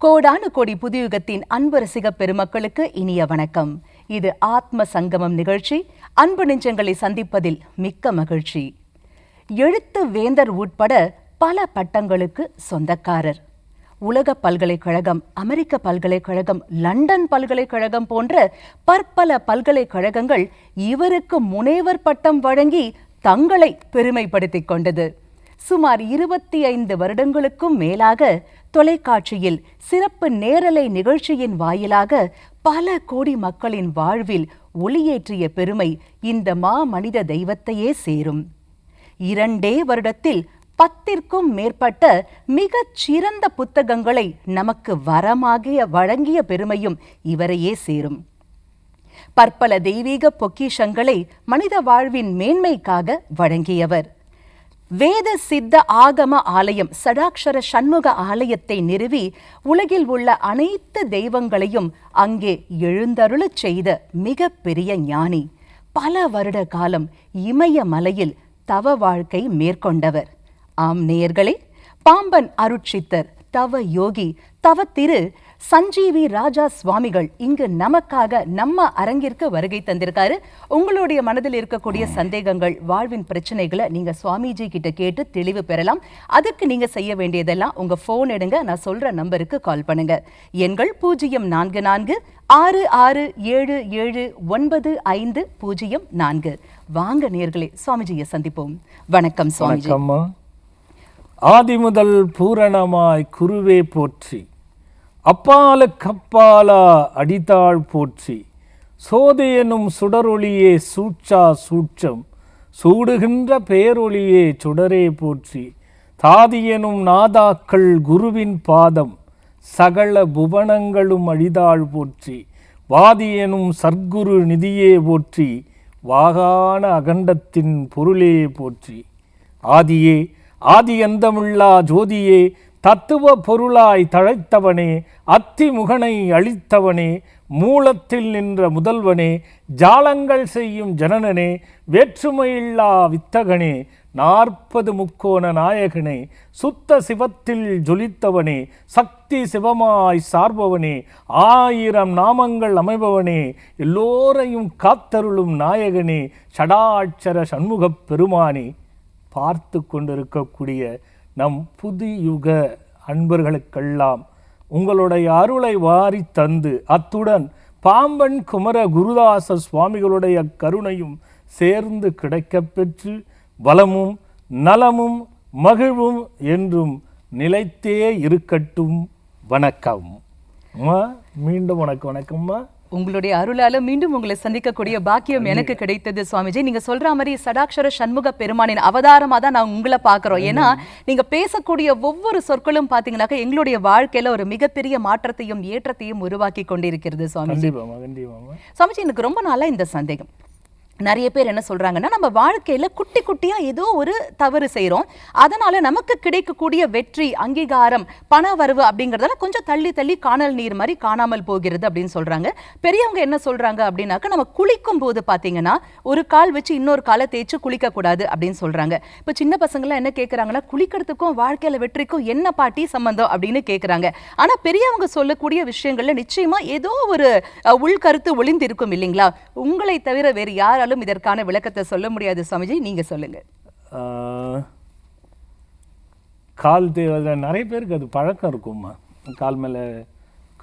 கோடானு கோடி புதியுகத்தின் அன்பு ரசிக பெருமக்களுக்கு இனிய வணக்கம். இது ஆத்ம சங்கமம் நிகழ்ச்சி. அன்பு நெஞ்சங்களை சந்திப்பதில் மிக்க மகிழ்ச்சி. எழுத்து வேந்தர் உட்பட பல பட்டங்களுக்கு சொந்தக்காரர். உலக பல்கலைக்கழகம், அமெரிக்க பல்கலைக்கழகம், லண்டன் பல்கலைக்கழகம் போன்ற பற்பல பல்கலைக்கழகங்கள் இவருக்கு முனைவர் பட்டம் வழங்கி தங்களை பெருமைப்படுத்திக் கொண்டது. சுமார் 25 வருடங்களுக்கும் மேலாக தொலைக்காட்சியில் சிறப்பு நேரலை நிகழ்ச்சியின் வாயிலாக பல கோடி மக்களின் வாழ்வில் ஒளியேற்றிய பெருமை இந்த மனித தெய்வத்தையே சேரும். 2 வருடத்தில் 10ற்கும் மேற்பட்ட மிகச் சிறந்த புத்தகங்களை நமக்கு வரமாக வழங்கிய பெருமையும் இவரையே சேரும். பற்பல தெய்வீக பொக்கிஷங்களை மனித வாழ்வின் மேன்மைக்காக வழங்கியவர். வேத சித்த ஆகம ஆலயம் சடாக்ஷர சண்முக ஆலயத்தை நிறுவி உலகில் உள்ள அனைத்து தெய்வங்களையும் அங்கே எழுந்தருளச் செய்த மிக பெரிய ஞானி. பல வருட காலம் இமயமலையில் தவ வாழ்க்கை மேற்கொண்டவர். ஆம் நேயர்களே, பாம்பன் அருட்சித்தர் தவ யோகி தவ திரு சஞ்சீவி ராஜா சுவாமிகள் இங்கு நமக்காக நம்ம அரங்கிற்கு வருகை தந்திருக்காரு. உங்களுடைய மனதில் இருக்கக்கூடிய சந்தேகங்கள், வாழ்வின் பிரச்சனைகளை நீங்க சுவாமிஜி கிட்ட கேட்டு தெளிவு பெறலாம். அதுக்கு நீங்க செய்ய வேண்டியதெல்லாம் உங்க போன் எடுங்க, நான் சொல்ற நம்பருக்கு கால் பண்ணுங்க. எண்கள் 0446677950. வாங்க நேயர்களே, சுவாமிஜியை சந்திப்போம். வணக்கம் சுவாமிஜி. ஆதி முதல் பூரணமாய் குருவே போற்றி, அப்பாலுக்கப்பாலா அடித்தாள் போற்றி, சோதையெனும் சுடரொளியே சூட்சா சூட்சம், சூடுகின்ற பேரொளியே சுடரே போற்றி, தாதியெனும் நாதாக்கள் குருவின் பாதம், சகல புவனங்களும் அழிதாள் போற்றி, வாதியெனும் சர்க்குரு நிதியே போற்றி, வாகான அகண்டத்தின் பொருளே போற்றி. ஆதியே, ஆதி அந்தமுள்ளா ஜோதியே, தத்துவ பொருளாய் தழைத்தவனே, அத்திமுகனை அழித்தவனே, மூலத்தில் நின்ற முதல்வனே, ஜாலங்கள் செய்யும் ஜனனனே, வேற்றுமையில்லா வித்தகனே, 40 முக்கோண நாயகனே, சுத்த சிவத்தில் ஜொலித்தவனே, சக்தி சிவமாய் சார்பவனே, 1000 நாமங்கள் அமைபவனே, எல்லோரையும் காத்தருளும் நாயகனே, ஷடாட்சர சண்முகப் பெருமானே. பார்த்து கொண்டிருக்கக்கூடிய நம் புதியுக அன்பர்களுக்கெல்லாம் உங்களுடைய அருளை வாரி தந்து, அத்துடன் பாம்பன் குமர குருதாச சுவாமிகளுடைய கருணையும் சேர்ந்து கிடைக்கப் பெற்று வளமும் நலமும் மகிழ்வும் என்றும் நிலைத்தே இருக்கட்டும். வணக்கம். மீண்டும் வணக்கம்மா. உங்களுடைய அருளால மீண்டும் உங்களை சந்திக்கக்கூடிய பாக்கியம் எனக்கு கிடைத்தது சுவாமிஜி. நீங்க சொல்ற மாதிரி சடாக்ஷர சண்முக பெருமானின் அவதாரமா தான் நான் உங்களை பாக்குறோம். ஏன்னா நீங்க பேசக்கூடிய ஒவ்வொரு சொற்களும் பாத்தீங்கன்னாக்க எங்களுடைய வாழ்க்கையில ஒரு மிகப்பெரிய மாற்றத்தையும் ஏற்றத்தையும் உருவாக்கி கொண்டிருக்கிறது சுவாமிஜி. சுவாமிஜி, எனக்கு ரொம்ப நாளா இந்த சந்தேகம். நிறைய பேர் என்ன சொல்றாங்கன்னா, நம்ம வாழ்க்கையில குட்டி குட்டியா ஏதோ ஒரு தவறு செய்யறோம், அதனால நமக்கு கிடைக்கக்கூடிய வெற்றி, அங்கீகாரம், பண வரவு அப்படிங்கறதால கொஞ்சம் தள்ளி தள்ளி காணல் நீர் மாதிரி காணாமல் போகிறது அப்படின்னு சொல்றாங்க. பெரியவங்க என்ன சொல்றாங்க அப்படின்னாக்க, நம்ம குளிக்கும் போது பாத்தீங்கன்னா ஒரு கால் வச்சு இன்னொரு காலை தேய்ச்சி குளிக்க கூடாது அப்படின்னு சொல்றாங்க. இப்ப சின்ன பசங்க எல்லாம் என்ன கேட்கறாங்கன்னா, குளிக்கிறதுக்கும் வாழ்க்கையில வெற்றிக்கும் என்ன பாட்டி சம்பந்தம் அப்படின்னு கேட்கறாங்க. ஆனா பெரியவங்க சொல்லக்கூடிய விஷயங்கள்ல நிச்சயமா ஏதோ ஒரு உள்கருத்து ஒளிந்து இருக்கும் இல்லைங்களா? உங்களை தவிர வேறு யார் இதற்கான விளக்கத்தை சொல்ல முடியாது சுவாமிஜி, நீங்க சொல்லுங்க. கால் நிறைய பேருக்கு அது பழக்கம் இருக்கும்மா. கால் மேல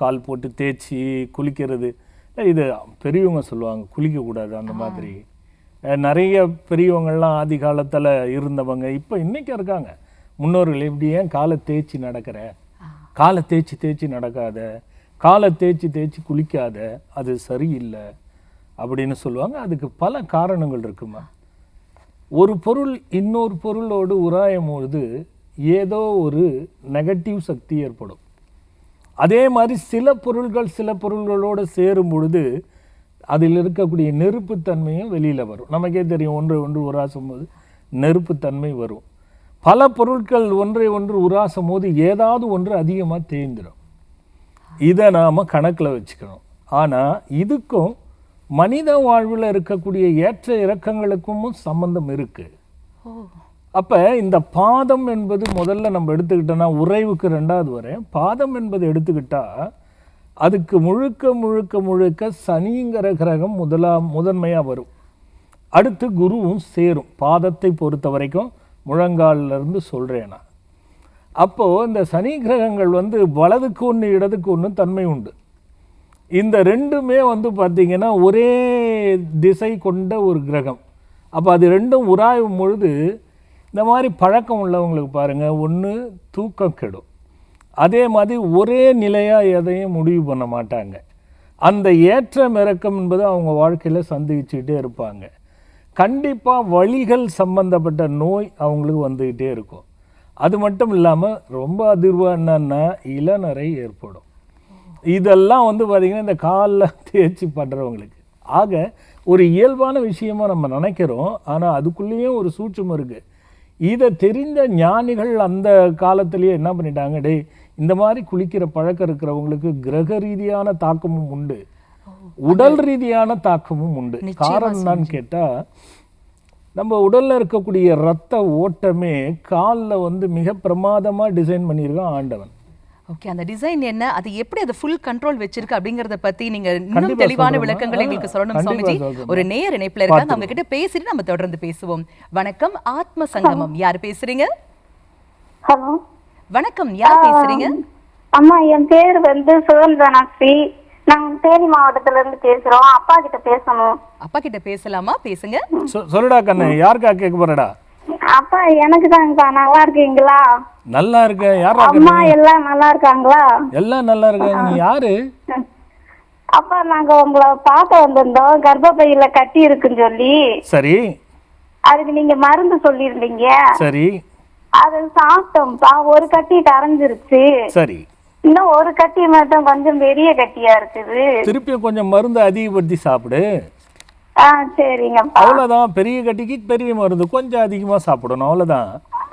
கால் போட்டு தேய்ச்சி குளிக்கிறது, இது பெரியவங்க சொல்லுவாங்க குளிக்க கூடாது அந்த மாதிரி. நிறைய பெரியவங்கள்லாம் ஆதி காலத்துல இருந்தவங்க இப்போ இன்னைக்கு இருக்காங்க. முன்னோர்கள் எப்படி, ஏன் காலை தேய்ச்சி நடக்கிற, காலை தேய்ச்சி தேய்ச்சி நடக்காத, காலை தேய்ச்சி தேய்ச்சி குளிக்காத, அது சரியில்லை அப்படின்னு சொல்லுவாங்க. அதுக்கு பல காரணங்கள் இருக்குமா. ஒரு பொருள் இன்னொரு பொருளோடு உராயும் பொழுது ஏதோ ஒரு நெகட்டிவ் சக்தி ஏற்படும். அதே மாதிரி சில பொருள்களோடு சேரும் பொழுது அதில் இருக்கக்கூடிய நெருப்புத்தன்மையும் வெளியில் வரும். நமக்கே தெரியும், ஒன்று உராசும் போது நெருப்புத்தன்மை வரும். பல பொருட்கள் ஒன்று உராசும் போது ஏதாவது ஒன்று அதிகமாக தேய்ந்துடும். இதை நாம் கணக்கில் வச்சுக்கணும். ஆனால் இதுக்கும் மனித வாழ்வில் இருக்கக்கூடிய ஏற்ற இறக்கங்களுக்கும் சம்பந்தம் இருக்கு. அப்போ இந்த பாதம் என்பது முதல்ல நம்ம எடுத்துக்கிட்டோன்னா உறைவுக்கு 2வது வரேன். பாதம் என்பது எடுத்துக்கிட்டா அதுக்கு முழுக்க முழுக்க முழுக்க சனிங்கிற கிரகம் முதன்மையாக வரும். அடுத்து குருவும் சேரும் பாதத்தை பொறுத்த வரைக்கும், முழங்காலிருந்து சொல்கிறேன் நான். அப்போது இந்த சனி கிரகங்கள் வந்து வலதுக்கு ஒன்று இடதுக்கு ஒன்று தன்மை உண்டு. இந்த ரெண்டுமே வந்து பார்த்திங்கன்னா ஒரே திசை கொண்ட ஒரு கிரகம். அப்போ அது ரெண்டும் உராயும் பொழுது இந்த மாதிரி பழக்கம் உள்ளவங்களுக்கு பாருங்கள், ஒன்று தூக்கம் கெடும், அதே மாதிரி ஒரே நிலையாக எதையும் முடிவு பண்ண மாட்டாங்க. அந்த ஏற்றம் இறக்கம் என்பது அவங்க வாழ்க்கையில் சந்திச்சுக்கிட்டே இருப்பாங்க. கண்டிப்பாக வலிகள் சம்பந்தப்பட்ட நோய் அவங்களுக்கு வந்துக்கிட்டே இருக்கும். அது மட்டும் இல்லாமல் ரொம்ப அதிர்வாக என்னன்னா இளநரை ஏற்படும். இதெல்லாம் வந்து பார்த்திங்கன்னா இந்த காலில் தேய்ச்சி பண்ணுறவங்களுக்கு. ஆக ஒரு இயல்பான விஷயமாக நம்ம நினைக்கிறோம், ஆனால் அதுக்குள்ளேயும் ஒரு சூட்சம் இருக்குது. இதை தெரிந்த ஞானிகள் அந்த காலத்திலேயே என்ன பண்ணிட்டாங்க, டே இந்த மாதிரி குளிக்கிற பழக்கம் இருக்கிறவங்களுக்கு கிரக ரீதியான தாக்கமும் உண்டு, உடல் ரீதியான தாக்கமும் உண்டு. காரணம் என்னன்னு கேட்டால், நம்ம உடலில் இருக்கக்கூடிய இரத்த ஓட்டமே காலில் வந்து மிக பிரமாதமாக டிசைன் பண்ணியிருக்கான் ஆண்டவன். ஓகே, அந்த டிசைன் என்ன, அது எப்படி அது ஃபுல் கண்ட்ரோல் வச்சிருக்கு அப்படிங்கறத பத்தி நீங்க இன்னும் தெளிவான விளக்கங்களை எங்களுக்கு சொல்லணும் சுவாமிஜி. ஒரு நேயர் இணைப்புல இருக்காங்க, அவங்க கிட்ட பேசிட்டு நம்ம தொடர்ந்து பேசுவோம். வணக்கம், ஆத்ம சங்கமம். யார் பேசுறீங்க? ஹலோ, வணக்கம், யார் பேசுறீங்க? அம்மா, என் பேர் வந்து சுகந்தனாஸ்ரீ. நாங்க தேனி மாவட்டத்துல இருந்து பேசுறோம். அப்பா கிட்ட பேசணும். அப்பா கிட்ட பேசலாமா? பேசுங்க. சொல்லுடா கண்ணு, யாருக்கா கேட்க போறடா? அப்பா, எனக்கு தாங்கப்பா. நல்லா இருக்கீங்களா? நல்லா இருக்கேன். யாரா? அம்மா எல்லாம் நல்லா இருக்காங்களா? எல்லாம் நல்லா இருக்காங்க. நீ யாரு? அப்பா, நாங்க உங்களை பார்க்க வந்திருந்தோம், கர்ப்பப்பையில கட்டி இருக்குன்னு சொல்லி. சரி. அதுக்கு நீங்க மருந்து சொல்லியிருந்தீங்க. சரி. அது சாப்பிட்டோம்ப்பா. ஒரு கட்டி கரைஞ்சிருச்சு. சரி. இன்னும் ஒரு கட்டி மட்டும் கொஞ்சம் பெரிய கட்டியா இருக்குது. திருப்பி கொஞ்சம் மருந்து அதிகப்படுத்தி சாப்பிடு. சரிங்கப்பா. அவ்வளவுதான். பெரிய கட்டிக்கு பெரிய மருந்து கொஞ்சம் அதிகமா சாப்பிடணும், அவ்வளவுதான்.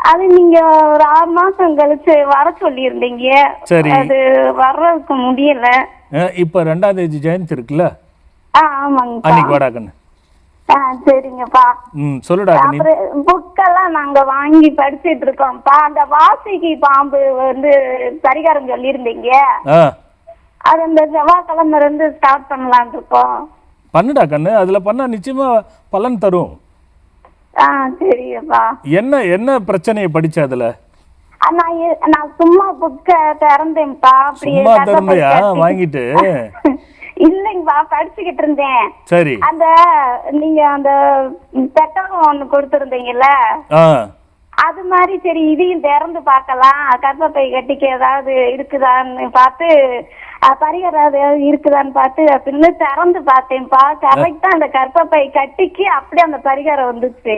அது நீங்க ஒரு 6 மாசம் கழிச்சு வர சொல்லி இருந்தீங்க. சரி. அது வர்றதுக்கு முடியல. இப்ப 2ஆம் தேதி ஜெயந்தி இருக்குல்ல? ஆமாங்க. அன்னைக்கு வாடா கண்ணு. சரிங்கப்பா. சொல்லுடா கண்ணு. அப்புறம் புக்கெல்லாம் நாங்க வாங்கி படிச்சிட்டு இருக்கோம்ப்பா. அந்த வாசிக்கு பாம்பு வந்து பரிகாரம் சொல்லி இருந்தீங்க. அது இந்த செவ்வாய்க்கிழமை இருந்து ஸ்டார்ட் பண்ணலாம்னு இருக்கோம். பண்ணுடா கண்ணு, அதுல பண்ணா நிச்சயமா பலன் தரும். சரிப்பா. என்ன பிரச்சனையை படிச்ச அதுல? நான் சும்மா புக்க திறந்தேன்ப்பா. சும்மா திறந்தையா வாங்கிட்டு? இல்லைங்கப்பா, படிச்சுக்கிட்டு இருந்தேன். சரி. அந்த நீங்க அந்த பெட்டகம் ஒண்ணு கொடுத்துருந்தீங்கல்ல, அது மாதிரி சரி இதையும் திறந்து பார்க்கலாம், கர்ப்பப்பை கட்டிக்கு ஏதாவது இருக்குதான்னு பார்த்து, பரிகாரம் ஏதாவது இருக்குதான்னு பார்த்து அப்படின்னு திறந்து பார்த்தேன்ப்பா. கரெக்டா அந்த கர்ப்பப்பை கட்டிக்கு அப்படியே அந்த பரிகாரம் வந்துச்சு.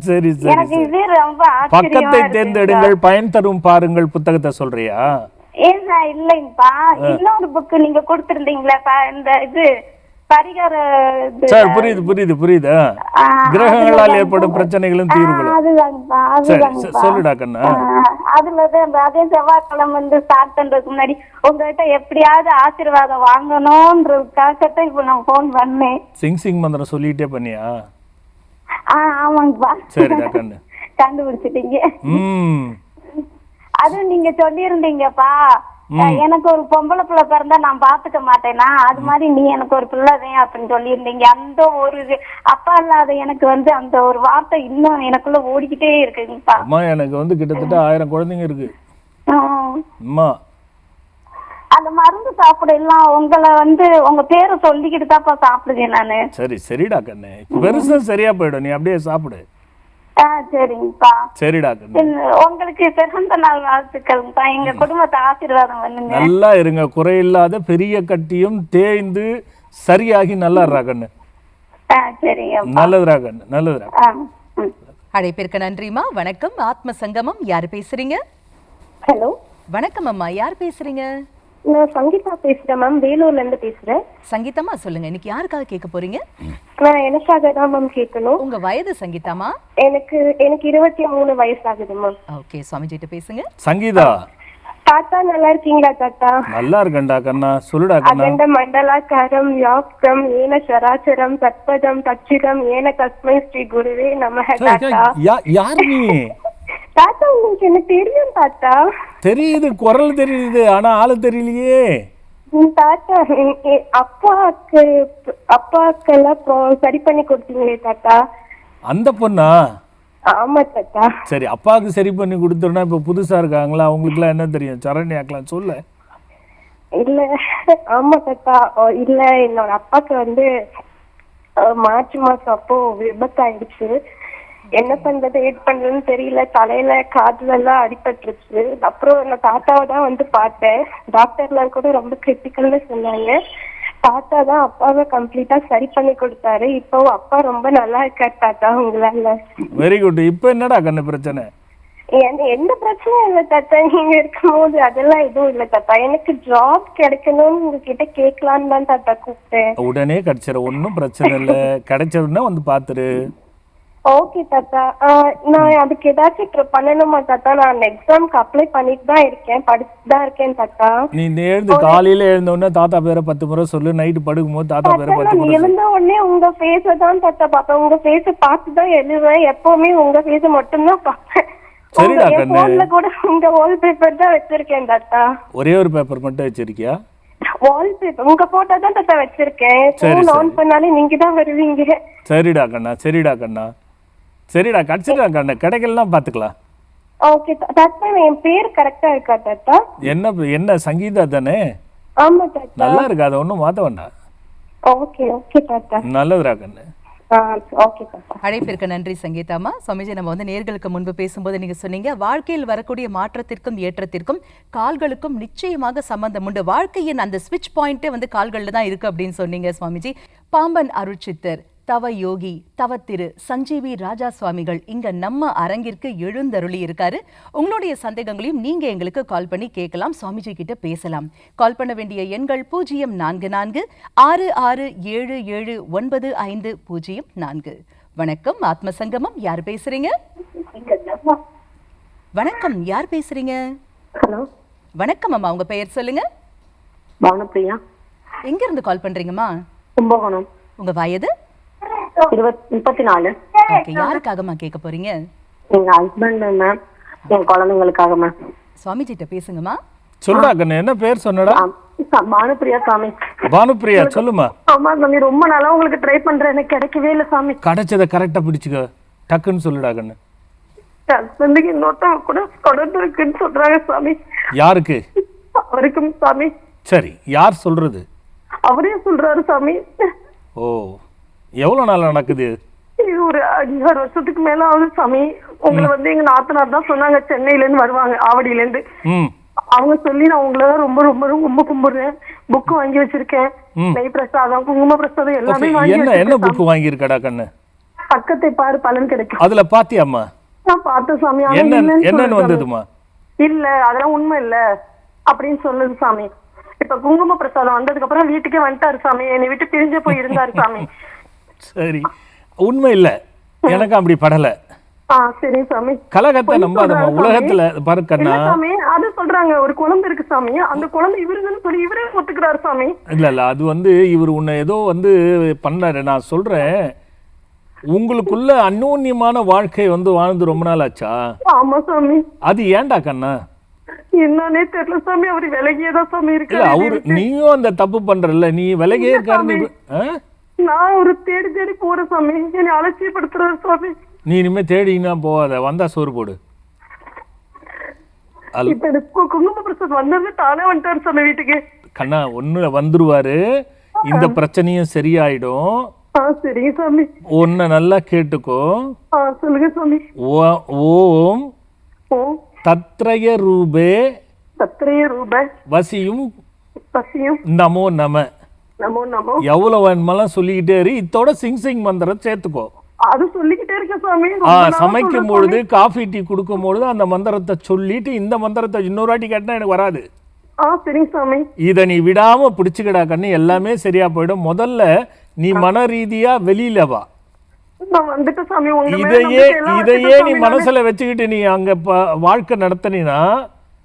சரி சரி. எனக்கு இது ரொம்ப பக்கத்தை தேர்ந்தெடுங்கள், பயன் தரும் பாருங்கள் புத்தகத்தை சொல்றியா? ஏன்னா இல்லைங்கப்பா, இன்னொரு புக்கு நீங்க கொடுத்திருந்தீங்களா இந்த இது பரிகார. சரி, புரியுது புரியுது புரியுது. கிரகங்களால் ஏற்படும் பிரச்சனைகளும் தீர்வுகளும். அதுதாங்கப்பா, அதுதாங்கப்பா. சொல்லுடா கண்ணா. அதுலதான் அதே செவ்வாய்க்கிழமை வந்து ஸ்டார்ட் பண்றதுக்கு முன்னாடி உங்ககிட்ட எப்படியாவது ஆசீர்வாதம் வாங்கணும்ன்றதுக்காகத்தான் இப்ப நான் போன் பண்ணேன். சிங் மந்திரம் சொல்லிட்டே பண்ணியா? ஆமாங்கப்பா. சரிடா கண்ணு, கண்டுபிடிச்சிட்டீங்க. அது நீங்க சொல்லியிருந்தீங்கப்பா, எனக்கு ஒரு பொம்பளை பிள்ளை பிறந்தா நான் பாத்துக்க மாட்டேனா, அது மாதிரி நீ எனக்கு ஒரு பிள்ளைதான் அப்படின்னு சொல்லியிருந்தீங்க. அந்த ஒரு அப்பா இல்லாத எனக்கு வந்து அந்த ஒரு வார்த்தை இன்னும் எனக்குள்ள ஓடிக்கிட்டே இருக்குங்கப்பா. அம்மா, எனக்கு வந்து கிட்டத்தட்ட 1000 குழந்தைங்க இருக்கு. அம்மா, அந்த மருந்து சாப்பிட எல்லாம் உங்களை வந்து உங்க பேரை சொல்லிக்கிட்டு தான்ப்பா சாப்பிடுவேன் நானு. சரி சரிடா கண்ணு, பெருசா சரியா போயிடும், நீ அப்படியே சாப்பிடு. சரிங்கப்பா. சரிடா கண்ணு, உங்களுக்கு பிறந்த நாள் வாழ்த்துக்கள்ப்பா. எங்க குடும்பத்தை ஆசீர்வாதம் பண்ணுங்க. நல்லா இருங்க, குறையில்லாத பெரிய கட்டியும் தேய்ந்து சரியாகி நல்லா இருக்கா கண்ணு. சரிங்க. நல்லதுரா கண்ணு, நல்லதுரா. அழைப்பிற்கு நன்றிமா. வணக்கம், ஆத்ம சங்கமம். யாரு பேசுறீங்க? ஹலோ, வணக்கம் அம்மா, யார் பேசுறீங்க? நான் சங்கீதா பேசுறேன் மேம், வேலூர்ல இருந்து பேசுறேன். சங்கீதாமா, சொல்லுங்க, இன்னைக்கு யாருக்காக கேட்க போறீங்க? நான் எனக்காக தான் மேம் கேட்கணும். உங்க வயது சங்கீதாமா? எனக்கு 23 வயசு ஆகுது மேம். ஓகே, சுவாமிஜிட்ட பேசுங்க. சங்கீதா, தாத்தா நல்லா இருக்கீங்களா தாத்தா? நல்லா இருக்கேன்டா கண்ணா. சொல்லுடா கண்ணா. அகண்ட மண்டலாக்காரம் வியாப்தம் ஏன சராச்சரம் தத்பதம் தச்சிதம் ஏன தஸ்மை ஸ்ரீ குருவே நமஹ தாத்தா. யார் நீ? தாத்தா உங்களுக்கு என்ன தெரியும் தாத்தா? தெரியுது, குரல் தெரியுது, ஆனா ஆளு தெரியலையே. தாத்தா அப்பாக்கெல்லாம் சரி பண்ணி கொடுத்தீங்களே தாத்தா. அந்த பொண்ணா? ஆமா தாத்தா. சரி, அப்பாவுக்கு சரி பண்ணி கொடுத்தோம்னா இப்ப புதுசா இருக்காங்களா, அவங்களுக்கு எல்லாம் என்ன தெரியும்? சரண்யாக்கலாம் சொல்ல. இல்ல ஆமா தாத்தா. இல்ல என்னோட அப்பாக்கு மார்ச் மாசம் அப்போ விபத்தாயிடுச்சு. என்ன பண்றது ஏட் பண்றதுன்னு தெரியல. தலையில காதுல எல்லாம் அடிபட்டுருச்சு. அப்புறம் நான் தாத்தாவை தான் பார்த்தேன். டாக்டர்லாம் கூட ரொம்ப கிரிட்டிக்கல்னு சொன்னாங்க. தாத்தா தான் அப்பாவை கம்ப்ளீட்டா சரி பண்ணி கொடுத்தாரு. இப்போ அப்பா ரொம்ப நல்லா இருக்காரு தாத்தா உங்களால. Very good. இப்ப என்னடா கண்ணு பிரச்சனை? எந்த பிரச்சனையும் இல்ல தாத்தா. நீங்க இருக்கும் போது அதெல்லாம் எதுவும் இல்ல தாத்தா. எனக்கு ஜாப் கிடைக்கணும்னு உங்ககிட்ட கேட்கலான்னு தான் தாத்தா கூப்பிட்டேன். உடனே கிடைச்சிட, ஒன்னும் பிரச்சனை இல்ல. கிடைச்சதுன்னா பாத்துரு. ஓகே தாத்தா. நான் அதுக்கு ஏதாச்சும் பண்ணணுமா தாத்தா? நான் எக்ஸாம்க்கு அப்ளை பண்ணிட்டு தான் இருக்கேன், படிச்சுட்டு தான் இருக்கேன் தாத்தா. நீ எழுந்து காலையில எழுந்தோடனே தாத்தா பேரை 10 முறை சொல்லு. நைட்டு படுக்கும் போது தாத்தா பேரை 10 முறை. எழுந்த உடனே உங்க ஃபேஸ தான் தாத்தா பாப்பேன். உங்க ஃபேஸ பார்த்து தான் எழுதுவேன். எப்பவுமே உங்க ஃபேஸ மட்டும் தான் பாப்பேன். சரிடா கண்ணு. போன்ல கூட உங்க வால்பேப்பர் தான் வச்சிருக்கேன் தாத்தா. ஒரே ஒரு பேப்பர் மட்டும் வச்சிருக்கியா? வால்பேப்பர் உங்க போட்டோ தான் தாத்தா வச்சிருக்கேன். போன் ஆன் பண்ணாலே நீங்க தான் வருவீங்க. சரிடா கண்ணா, சரிடா கண்ணா, சரிடா. கிடைச்சிடா கண்ணா. கிடைக்கலாம், பாத்துக்கலாம். ஓகே தாத்தா. என் பேர் கரெக்டா இருக்கா தாத்தா? என்ன சங்கீதா தானே? ஆமா தாத்தா. நல்லா இருக்கு, அதை ஒன்றும் மாற்ற வேண்டாம். ஓகே ஓகே தாத்தா. நல்லதுடா கண்ணு. ஓகே தாத்தா. அழைப்பிற்கு நன்றி சங்கீதாமா. சுவாமிஜி, நம்ம நேர்களுக்கு முன்பு பேசும்போது நீங்க சொன்னீங்க, வாழ்க்கையில் வரக்கூடிய மாற்றத்திற்கும் ஏற்றத்திற்கும் கால்களுக்கும் நிச்சயமாக சம்பந்தம் உண்டு. வாழ்க்கையின் அந்த ஸ்விட்ச் பாயிண்டே கால்கள்ல தான் இருக்கு அப்படின்னு சொன்னீங்க சுவாமிஜி. பாம்பன் அருட்சித்தர் தவ யோகி தவத்திரு சஞ்சீவி ராஜா சுவாமிகள் இங்க நம்ம அரங்கிற்கு எழுந்தருளி இருக்காரு. உங்களுடைய சந்தேகங்களையும் நீங்க எங்களுக்கு கால் பண்ணி கேட்கலாம், சுவாமிஜி கிட்ட பேசலாம். கால் பண்ண வேண்டிய எண்கள் 0446677950. வணக்கம், ஆத்ம சங்கமம். யார் பேசுறீங்க? வணக்கம், யார் பேசுறீங்க? ஹலோ, வணக்கம் அம்மா, உங்க பெயர் சொல்லுங்க. பானுப்பிரியா. எங்க இருந்து கால் பண்றீங்கம்மா? கும்பகோணம். உங்க வயது? 34. ஓகே, யாருக்காகம்மா கேட்க போறீங்க? எங்க ஹஸ்பண்ட் மேம், என் குழந்தைங்களுக்காக மேம். சுவாமிஜி கிட்ட பேசுங்கம்மா. சொல்லுடா கண்ணு, என்ன பேர் சொன்னடா? பானுப்பிரியா சாமி. பானுப்பிரியா, சொல்லுமா. ஆமா சாமி, ரொம்ப நாளா உங்களுக்கு ட்ரை பண்றேன், எனக்கு கிடைக்கவே இல்லை சாமி. கிடைச்சதை கரெக்டா பிடிச்சுக்க, டக்குன்னு சொல்லுடா கண்ணு. ஹஸ்பண்டுக்கு இன்னொருத்தவங்க கூட தொடர்ந்து இருக்குன்னு சொல்றாங்க சாமி. யாருக்கு? அவருக்கும் சாமி. சரி, யார் சொல்றது? அவரே சொல்றாரு சாமி. ஓ, எவ்வளவு நாள் நடக்குது? இது ஒரு 5-6 வருஷத்துக்கு மேல ஆகுது சாமி. உங்களை எங்க நாத்தனார் தான் சொன்னாங்க, சென்னையில இருந்து வருவாங்க, ஆவடியில இருந்து. அவங்க சொல்லி நான் உங்களை ரொம்ப ரொம்ப ரொம்ப கும்பிடுறேன். புக் வாங்கி வச்சிருக்கேன், நெய் பிரசாதம், குங்கும பிரசாதம் எல்லாமே வாங்கி. என்ன புக் வாங்கி இருக்கடா கண்ணு? பக்கத்தை பாரு பலன் கிடைக்கும். அதுல பாத்தியாம்மா? நான் பார்த்தேன் சாமி. என்னன்னு வந்ததுமா? இல்ல அதெல்லாம் உண்மை இல்ல அப்படின்னு சொல்லுது சாமி. இப்ப குங்கும பிரசாதம் வந்ததுக்கு அப்புறம் வீட்டுக்கே வந்துட்டாரு சாமி. என்னை விட்டு பிரிஞ்சே போய் இருந்தாரு சாமி. சரி, உண்மை இல்ல, எனக்கு அப்படி படல. சரி சாமி. கலகத்தை நம்பாதம்மா, உலகத்துல பாரு கண்ணா. சாமி அது சொல்றாங்க, ஒரு குழந்தை இருக்கு சாமி, அந்த குழந்தை இவருன்னு சொல்லி இவரே ஒத்துக்கிறாரு சாமி. இல்ல அது இவர் உன்னை ஏதோ பண்ணாரு. நான் சொல்றேன், உங்களுக்குள்ள அந்யோன்யமான வாழ்க்கை வாழ்ந்து ரொம்ப நாள் ஆச்சா? ஆமா சாமி. அது ஏன்டா கண்ணா? என்னன்னே தெரியல சாமி, அவரு விலகியதான் சாமி இருக்கு. அவரு நீயும் அந்த தப்பு பண்றல, நீ விலகியே இருக்காரு. நான் ஒரு தேடி தேடி போறேன் சாமி, என்னை அலட்சியப்படுத்துறாரு சாமி. நீ இனிமே தேடினா போவாத, வந்தா சோறு போடு. இப்ப எனக்கு குங்கும பிரசாத் வந்தது தானே வந்துட்டாரு சாமி வீட்டுக்கு. கண்ணா, ஒண்ணு வந்துருவாரு, இந்த பிரச்சனையும் சரியாயிடும். சரிங்க சாமி. ஒன்ன நல்லா கேட்டுக்கோ. சொல்லுங்க சாமி. ஓம் தத்ரய ரூபே வசியும் நமோ நம. எவ்வளவு வேணுமெல்லாம் சொல்லிக்கிட்டே இரு. இதோட சிங் மந்திரம் சேர்த்துக்கோ. அது சொல்லிக்கிட்டே இருக்க சாமி. சமைக்கும் பொழுது, காஃபி டீ குடுக்கும் பொழுது அந்த மந்திரத்தை சொல்லிட்டு, இந்த மந்திரத்தை இன்னொரு வாட்டி கேட்டா எனக்கு வராது. சரிங்க சாமி. இத நீ விடாம பிடிச்சுக்கடா கண்ணு, எல்லாமே சரியா போயிடும். முதல்ல நீ மன ரீதியா வெளியில வா. இதையே நீ மனசுல வச்சுக்கிட்டு நீ அங்க வாழ்க்கை நடத்தினா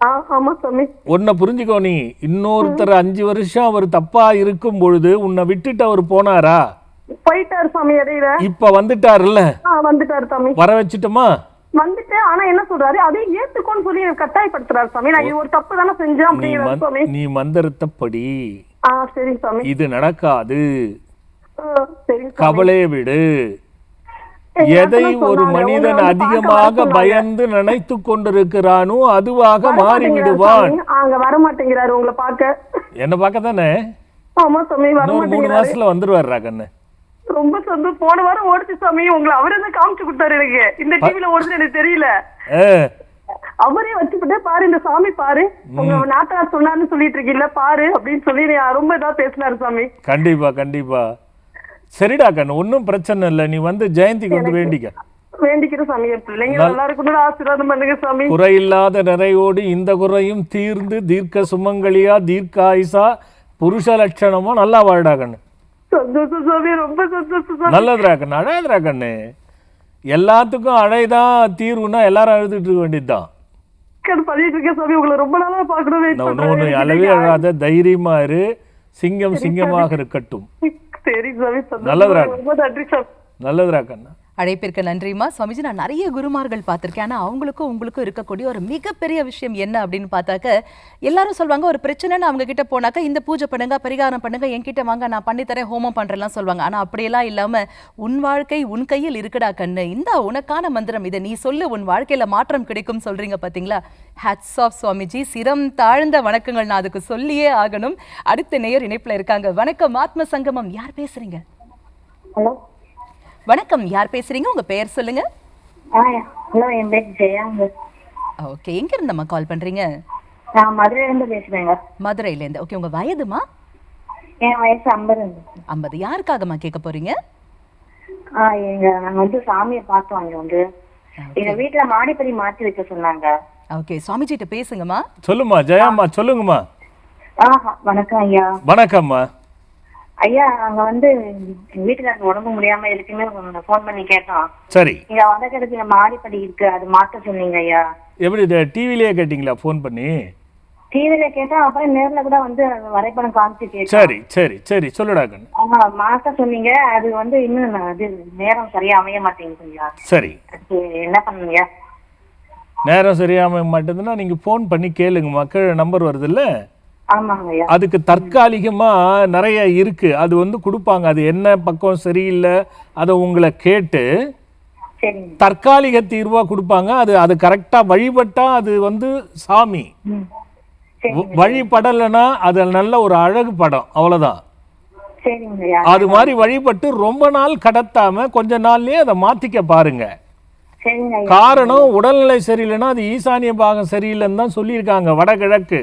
ஆமா சாமி. ஒன்ன புரிஞ்சுக்கோ, நீ இன்னொருத்தர் 5 வருஷம் அவர் தப்பா இருக்கும் பொழுது உன்னை விட்டுட்டு அவர் போனாரா? போயிட்டாரு சாமி இடையில. இப்ப வந்துட்டாருல்ல, வந்துட்டாரு சாமி. வர வச்சுட்டோமா? வந்துட்டு ஆனா என்ன சொல்றாரு, அதே ஏத்துக்கோன்னு சொல்லி எனக்கு கட்டாயப்படுத்துறாரு சாமி. நான் இது ஒரு தப்பு தானே செஞ்சேன் அப்படிங்கிறாரு சாமி. நீ மந்திரத்தப்படி சரி சாமி. இது நடக்காது, சரி கவலையை விடு. எதை ஒரு மனிதன் அதிகமாக பயந்து நினைத்து கொண்டிருக்கிறானோ அதுவாக மாறிவிடுவான். அங்க வர மாட்டேங்கிறாரு உங்களை பார்க்க. என்ன பார்க்க தானே? ஆமா சாமி. வர 3 மாசத்துல வந்துருவாருடா கண்ணு. ரொம்ப சந்தோஷம். போன வாரம் ஓடிச்சு சாமி. உங்களை அவரே தான் காமிச்சு கொடுத்தாரு எனக்கு. இந்த டிவில ஓடுது எனக்கு தெரியல. அவரே வச்சுக்கிட்டே பாரு இந்த சாமி பாரு, உங்க நாட்டார் சொன்னாருன்னு சொல்லிட்டு இருக்கீல்ல பாரு அப்படின்னு சொல்லி ரொம்ப இதா பேசினாரு சாமி. கண்டிப்பா கண்டிப்பா. சரிடா கண்ணு, ஒன்னும் பிரச்சனை இல்லை. நீ வந்து ஜெயந்திக்கு வந்து வேண்டிக்கிறேன் சாமி. என் பிள்ளைங்க நல்லா இருக்கணும்னு ஆசீர்வாதம் பண்ணுங்க சாமி. குறையில்லாத நிறையோடு இந்த குறையும் தீர்ந்து தீர்க்க சுமங்கலியா தீர்க்காயுசா புருஷ லட்சணமா நல்லா வாழடா கண்ணு. சந்தோஷம் சாமி. ரொம்ப சந்தோஷம். நல்லதுரா கண்ணு, அழகுறா கண்ணு. எல்லாத்துக்கும் அழைதான் தீர்வுனா எல்லாரும் அழுதுட்டு இருக்க வேண்டியதுதான். பண்ணிட்டு இருக்கேன் சாமி. உங்களை ரொம்ப நாளா பாக்கணும். அழவே அழாத, தைரியமா இரு. சிங்கம் சிங்கமாக இருக்கட்டும். சரி சாமி. நல்லதுரா, ரொம்ப நன்றி சாமி. நல்லதுரா கண்ணா. அழைப்பிற்கு நன்றிமா. சுவாமிஜி, நான் நிறைய குருமார்கள் பார்த்திருக்கேன். ஆனால் அவங்களுக்கும் உங்களுக்கும் இருக்கக்கூடிய ஒரு மிகப்பெரிய விஷயம் என்ன அப்படின்னு பார்த்தாக்க, எல்லாரும் சொல்லுவாங்க ஒரு பிரச்சனைன்னு அவங்க கிட்ட போனாக்க இந்த பூஜை பண்ணுங்க, பரிகாரம் பண்ணுங்க, என்கிட்ட வாங்க நான் பண்ணித்தரேன், ஹோமம் பண்றேன்லாம் சொல்லுவாங்க. ஆனால் அப்படியெல்லாம் இல்லாம உன் வாழ்க்கை உன் கையில் இருக்குடா கண்ணு, இந்த உனக்கான மந்திரம், இதை நீ சொல்லு, உன் வாழ்க்கையில மாற்றம் கிடைக்கும் சொல்றீங்க பாத்தீங்களா? Hats off Swamiji. சிரம் தாழ்ந்த வணக்கங்கள். நான் அதுக்கு சொல்லியே ஆகணும். அடுத்த நேயர் இணைப்புல இருக்காங்க. வணக்கம், ஆத்ம சங்கமம். யார் பேசுறீங்க? ஹலோ, வணக்கம். யார் பேசுறீங்க? உங்க பெயர் சொல்லுங்க. ஹலோ, என் பேர் ஜெயாங்க. ஓகே, எங்க இருந்தம்மா கால் பண்றீங்க? நான் மதுரையில இருந்து பேசுறேங்க. மதுரையில இருந்து. ஓகே, உங்க வயதுமா? என் வயசு 50. 50. யாருக்காகமா கேட்க போறீங்க? நாங்க வந்து சாமியை பார்த்தோம். அங்க வந்து எங்க வீட்டுல மாடிப்படி மாத்தி வைக்க சொன்னாங்க. ஓகே, சுவாமிஜிட்ட பேசுங்கம்மா. சொல்லுமா ஜெயாம்மா, சொல்லுங்கம்மா. வணக்கம் ஐயா. வணக்கம்மா. ஐயா, அங்க வந்து எங்க வீட்டுக்காரங்க உடம்பு முடியாம இருக்குன்னு போன் பண்ணி கேட்டோம். சரி. இங்க வடகிழக்கு மாடிப்படி இருக்கு, அது மாத்த சொன்னீங்க ஐயா. எப்படி டிவிலேயே கேட்டீங்களா போன் பண்ணி? டிவில கேட்டோம், அப்புறம் நேர்ல கூட வந்து வரைபடம் காமிச்சு கேட்டோம். சரி சரி சரி, சொல்லுடா கண்ணு. மாத்த சொன்னீங்க, அது வந்து இன்னும் அது நேரம் சரியா அமைய மாட்டேங்குது ஐயா. சரி, என்ன பண்ணுங்க? நேரம் சரியா அமைய மாட்டேங்குதுன்னா நீங்க போன் பண்ணி கேளுங்க. மக்கள் நம்பர் வருது இல்ல, அதுக்கு தற்காலிகமா நிறைய இருக்கு, அது வந்து கொடுப்பாங்க. அது என்ன பக்கம் சரியில்லை அதை உங்களை கேட்டு தற்காலிக தீர்வா கொடுப்பாங்க. அது அது கரெக்டா வழிபட்டா அது வந்து சாமி, வழிபடலைன்னா அது நல்ல ஒரு அழகு படம், அவ்வளவுதான். அது மாதிரி வழிபட்டு ரொம்ப நாள் கடத்தாம கொஞ்ச நாள்லயே அதை மாத்திக்க பாருங்க. காரணம் உடல்நிலை சரியில்லைன்னா அது ஈசானிய பாகம் சரியில்லைன்னு தான் சொல்லியிருக்காங்க வடகிழக்கு.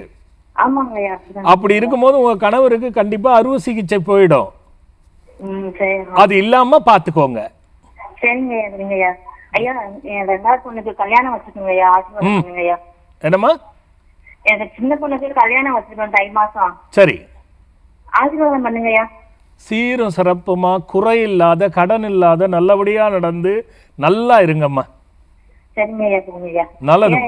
அப்படி இருக்கும்போது உங்க கணவருக்கு கண்டிப்பா அறுவை சிகிச்சை போயிடும். அது இல்லாம பாத்துக்கோங்க. என்னம்மா? சின்ன பொண்ணுக்கு கல்யாணம் வச்சிருக்கோம் தை மாசம். சரி, ஆசீர்வாதம் பண்ணுங்கய்யா. சீரும் சிறப்புமா, குறையில்லாத, கடன் இல்லாத, நல்லபடியா நடந்து நல்லா இருங்கம்மா. சரிங்கய்யா. சரிங்கய்யா. நல்லது.